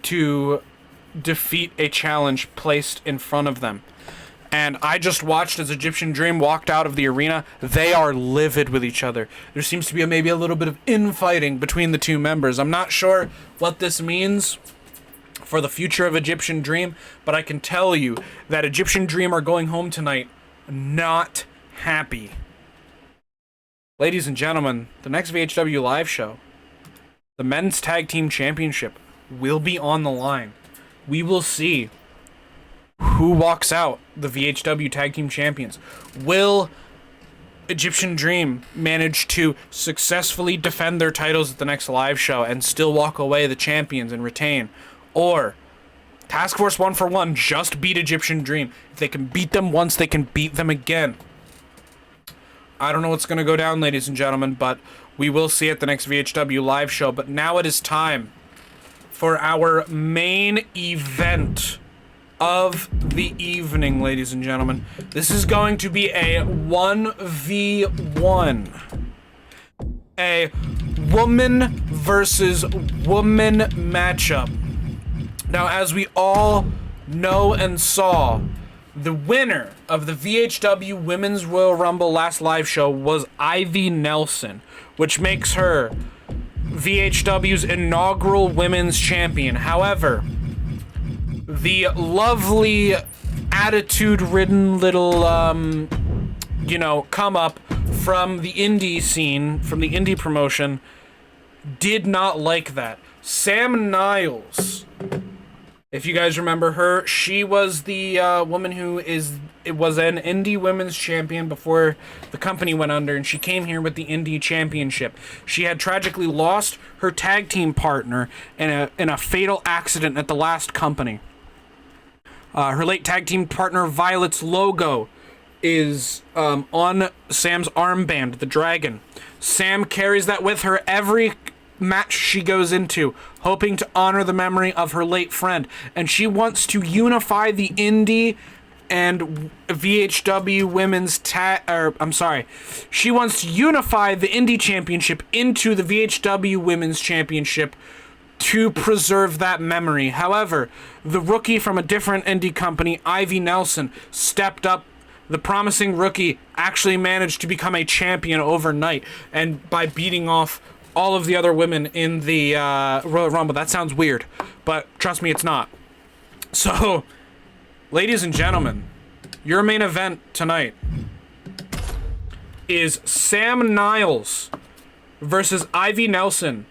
Speaker 1: to defeat a challenge placed in front of them. And I just watched as Egyptian Dream walked out of the arena. They are livid with each other. There seems to be maybe a little bit of infighting between the two members. I'm not sure what this means for the future of Egyptian Dream, but I can tell you that Egyptian Dream are going home tonight not happy. Ladies and gentlemen, the next VHW live show, the Men's Tag Team Championship, will be on the line. We will see who walks out the VHW Tag Team Champions. Will Egyptian Dream manage to successfully defend their titles at the next live show and still walk away the champions and retain? Or Task Force 1 for 1 just beat Egyptian Dream? If they can beat them once, they can beat them again. I don't know what's going to go down, ladies and gentlemen, but we will see at the next VHW live show. But now it is time for our main event of the evening, ladies and gentlemen. This is going to be a 1v1. A woman versus woman matchup. Now, as we all know and saw, the winner of the VHW Women's Royal Rumble last live show was Ivy Nelson, which makes her VHW's inaugural women's champion. However, the lovely, attitude-ridden little, come up from the indie scene, from the indie promotion, did not like that. Sam Niles, if you guys remember her, she was the woman who was an indie women's champion before the company went under, and she came here with the indie championship. She had tragically lost her tag team partner in a fatal accident at the last company. Her late tag team partner Violet's logo is on Sam's armband, the dragon. Sam carries that with her every match she goes into, hoping to honor the memory of her late friend, and she wants to unify the indie and VHW women's she wants to unify the indie championship into the VHW women's championship to preserve that memory. However, the rookie from a different indie company, Ivy Nelson, stepped up. The promising rookie actually managed to become a champion overnight, and by beating off all of the other women in the Royal Rumble. That sounds weird, but trust me, it's not. So, ladies and gentlemen, your main event tonight is Sam Niles versus Ivy Nelson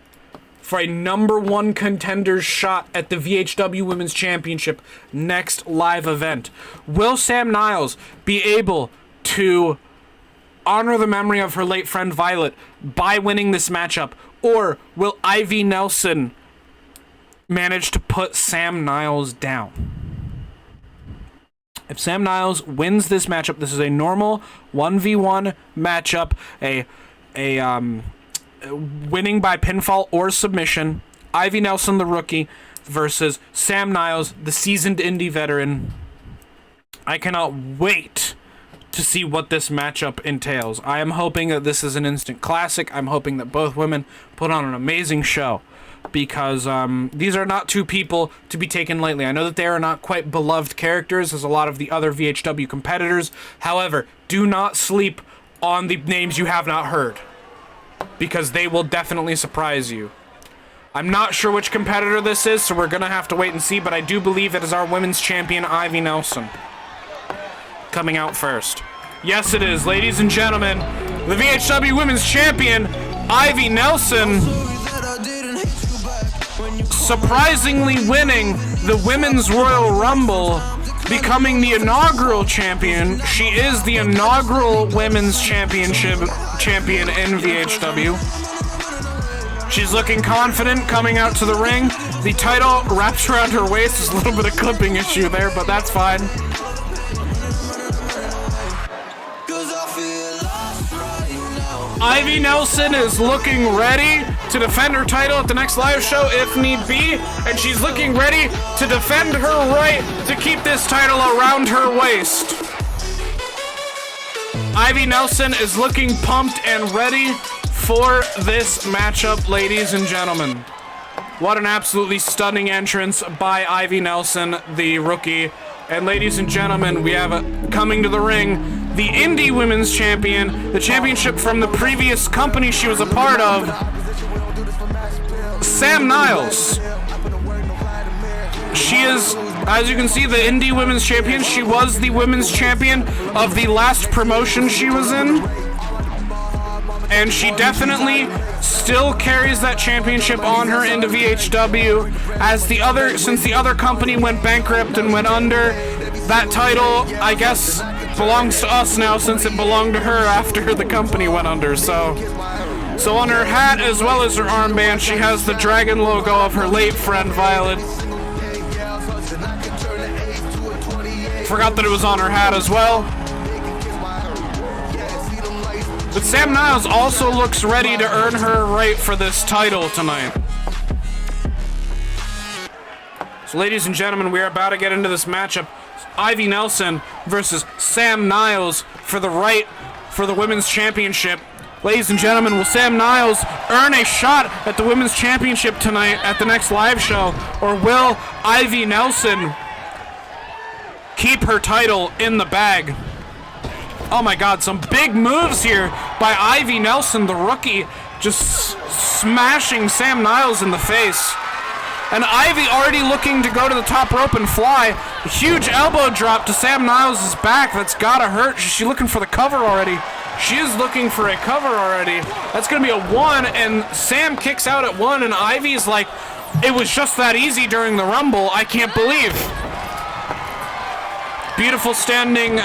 Speaker 1: for a #1 Contenders shot at the VHW Women's Championship next live event. Will Sam Niles be able to honor the memory of her late friend Violet by winning this matchup, or will Ivy Nelson manage to put Sam Niles down? If Sam Niles wins this matchup, this is a normal 1v1 matchup, a winning by pinfall or submission. Ivy Nelson, the rookie, versus Sam Niles, the seasoned indie veteran. I cannot wait to see what this matchup entails. I am hoping that this is an instant classic. I'm hoping that both women put on an amazing show, because these are not two people to be taken lightly. I know that they are not quite beloved characters as a lot of the other VHW competitors. However, do not sleep on the names you have not heard, because they will definitely surprise you. I'm not sure which competitor this is, so we're gonna have to wait and see, but I do believe it is our women's champion, Ivy Nelson, coming out first. Yes, it is, ladies and gentlemen, the VHW Women's Champion, Ivy Nelson, surprisingly winning the Women's Royal Rumble, becoming the inaugural champion. She is the inaugural Women's Championship champion in VHW. She's looking confident coming out to the ring. The title wraps around her waist. There's a little bit of clipping issue there, but that's fine. Ivy Nelson is looking ready to defend her title at the next live show if need be, and she's looking ready to defend her right to keep this title around her waist. Ivy Nelson is looking pumped and ready for this matchup, ladies and gentlemen. What an absolutely stunning entrance by Ivy Nelson, the rookie. And ladies and gentlemen, we have coming to the ring, the Indie Women's Champion, the championship from the previous company she was a part of, Sam Niles. She is, as you can see, the Indie Women's Champion. She was the Women's Champion of the last promotion she was in. And she definitely still carries that championship on her into VHW, as since the other company went bankrupt and went under, that title, I guess, belongs to us now, since it belonged to her after the company went under. So on her hat, as well as her armband, she has the dragon logo of her late friend Violet. Forgot that it was on her hat as well. But Sam Niles also looks ready to earn her right for this title tonight. So ladies and gentlemen, we are about to get into this matchup. Ivy Nelson versus Sam Niles for the right for the Women's Championship. Ladies and gentlemen, will Sam Niles earn a shot at the Women's Championship tonight at the next live show? Or will Ivy Nelson keep her title in the bag? Oh my god, some big moves here by Ivy Nelson, the rookie, just smashing Sam Niles in the face. And Ivy already looking to go to the top rope and fly. A huge elbow drop to Sam Niles' back. That's gotta hurt. She's looking for the cover already. She is looking for a cover already. That's gonna be a 1, and Sam kicks out at 1, and Ivy's like, it was just that easy during the Rumble. I can't believe. Beautiful standing,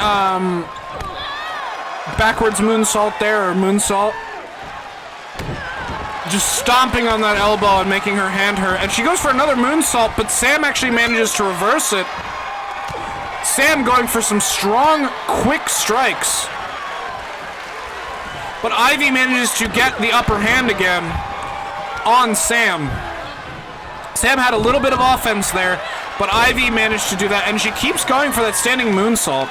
Speaker 1: backwards moonsault there, or moonsault. Just stomping on that elbow and making her hand hurt. And she goes for another moonsault, but Sam actually manages to reverse it. Sam going for some strong, quick strikes. But Ivy manages to get the upper hand again on Sam. Sam had a little bit of offense there, but Ivy managed to do that, and she keeps going for that standing moonsault,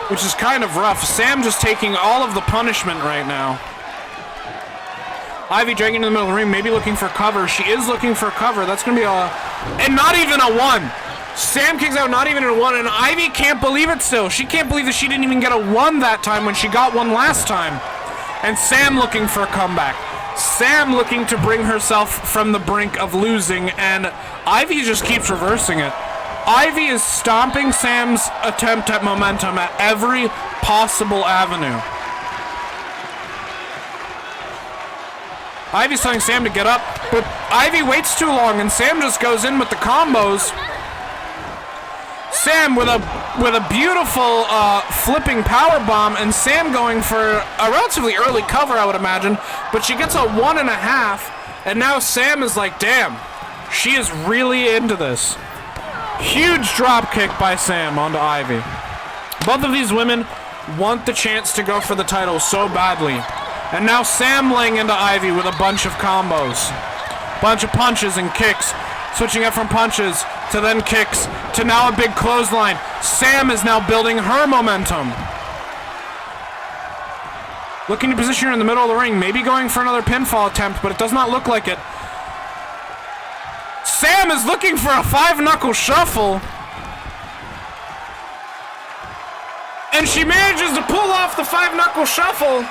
Speaker 1: which is kind of rough. Sam just taking all of the punishment right now. Ivy dragging in the middle of the ring, maybe looking for cover. She is looking for cover. That's going to be and not even a 1. Sam kicks out, not even a 1, and Ivy can't believe it still. She can't believe that she didn't even get a 1 that time when she got 1 last time. And Sam looking for a comeback. Sam looking to bring herself from the brink of losing, and Ivy just keeps reversing it. Ivy is stomping Sam's attempt at momentum at every possible avenue. Ivy's telling Sam to get up, but Ivy waits too long, and Sam just goes in with the combos. Sam with a beautiful flipping power bomb, and Sam going for a relatively early cover, I would imagine, but she gets a 1.5, and now Sam is like, damn, she is really into this. Huge drop kick by Sam onto Ivy. Both of these women want the chance to go for the title so badly. And now Sam laying into Ivy with a bunch of combos. Bunch of punches and kicks. Switching up from punches to then kicks to now a big clothesline. Sam is now building her momentum. Looking to position her in the middle of the ring. Maybe going for another pinfall attempt, but it does not look like it. Sam is looking for a 5-knuckle shuffle. And she manages to pull off the 5-knuckle shuffle.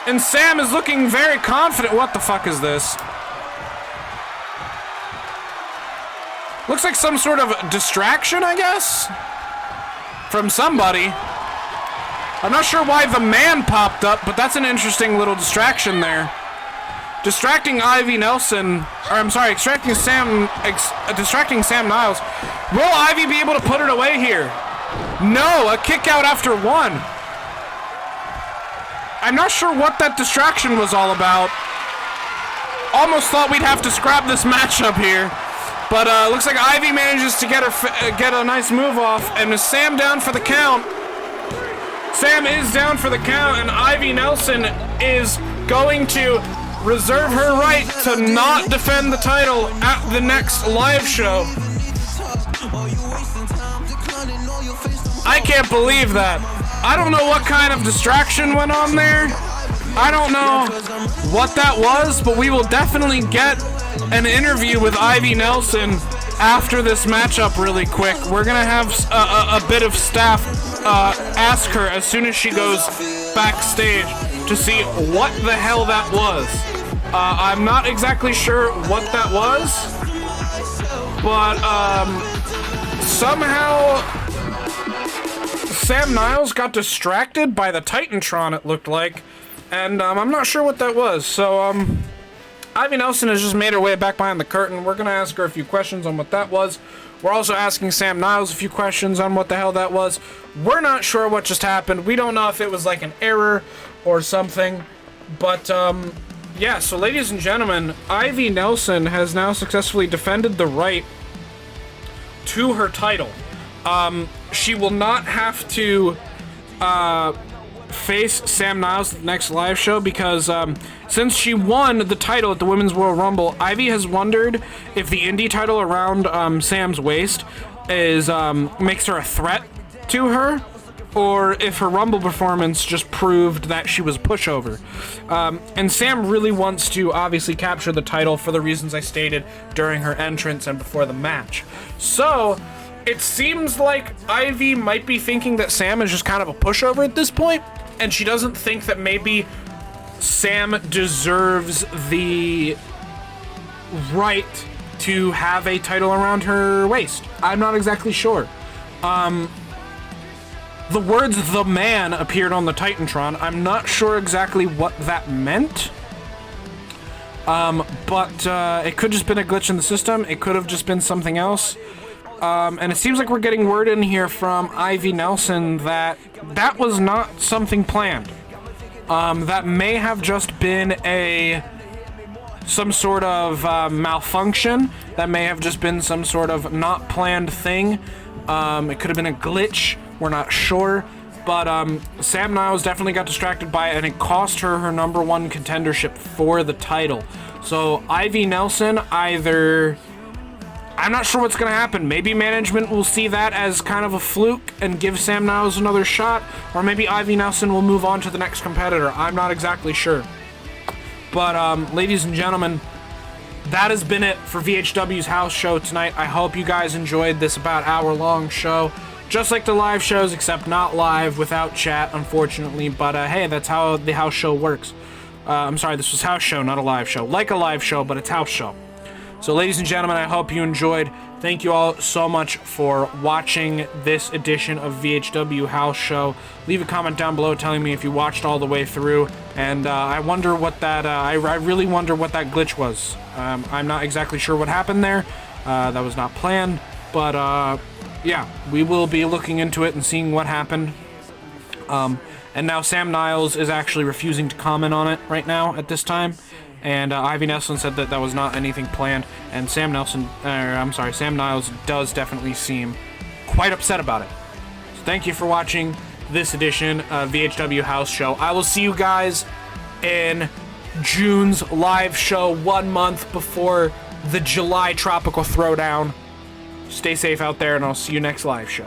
Speaker 1: And Sam is looking very confident. What the fuck is this? Looks like some sort of distraction, I guess? From somebody. I'm not sure why the man popped up, but that's an interesting little distraction there. Distracting Ivy Nelson, or I'm sorry, distracting Sam Niles. Will Ivy be able to put it away here? No, a kick out after 1. I'm not sure what that distraction was all about. Almost thought we'd have to scrap this matchup here. But looks like Ivy manages to get a nice move off. And is Sam down for the count? Sam is down for the count. And Ivy Nelson is going to reserve her right to not defend the title at the next live show. I can't believe that. I don't know what kind of distraction went on there. I don't know what that was, but we will definitely get an interview with Ivy Nelson after this matchup really quick. We're gonna have a bit of staff ask her as soon as she goes backstage to see what the hell that was. I'm not exactly sure what that was, but somehow Sam Niles got distracted by the Titantron, it looked like, and I'm not sure what that was. So Ivy Nelson has just made her way back behind the curtain. We're gonna ask her a few questions on what that was. We're also asking Sam Niles a few questions on what the hell that was. We're not sure what just happened. We don't know if it was like an error or something, but yeah, so ladies and gentlemen, Ivy Nelson has now successfully defended the right to her title. She will not have to face Sam Niles at the next live show because since she won the title at the Women's Royal Rumble, Ivy has wondered if the indie title around Sam's waist is makes her a threat to her, or if her Rumble performance just proved that she was a pushover. And Sam really wants to obviously capture the title for the reasons I stated during her entrance and before the match. So it seems like Ivy might be thinking that Sam is just kind of a pushover at this point, and she doesn't think that maybe Sam deserves the right to have a title around her waist. I'm not exactly sure. The words "the man" appeared on the Titantron. I'm not sure exactly what that meant. But it could just been a glitch in the system. It could have just been something else. And it seems like we're getting word in here from Ivy Nelson that that was not something planned. That may have just been some sort of malfunction. That may have just been some sort of not planned thing. It could have been a glitch. We're not sure. But Sam Niles definitely got distracted by it, and it cost her her #1 contendership for the title. So Ivy Nelson either... I'm not sure what's going to happen. Maybe management will see that as kind of a fluke and give Sam Niles another shot, or maybe Ivy Nelson will move on to the next competitor. I'm not exactly sure. But, ladies and gentlemen, that has been it for VHW's house show tonight. I hope you guys enjoyed this about hour-long show. Just like the live shows, except not live, without chat, unfortunately. But, hey, that's how the house show works. I'm sorry, this was house show, not a live show. Like a live show, but it's house show. So, ladies and gentlemen, I hope you enjoyed. Thank you all so much for watching this edition of VHW House Show. Leave a comment down below telling me if you watched all the way through. And I wonder what that, I really wonder what that glitch was. I'm not exactly sure what happened there. That was not planned. But, yeah, we will be looking into it and seeing what happened. And now Sam Niles is actually refusing to comment on it right now at this time. And Ivy Nelson said that that was not anything planned, and Sam Niles does definitely seem quite upset about it. So thank you for watching this edition of VHW House Show. I will see you guys in June's live show 1 month before the July Tropical Throwdown. Stay safe out there, and I'll see you next live show.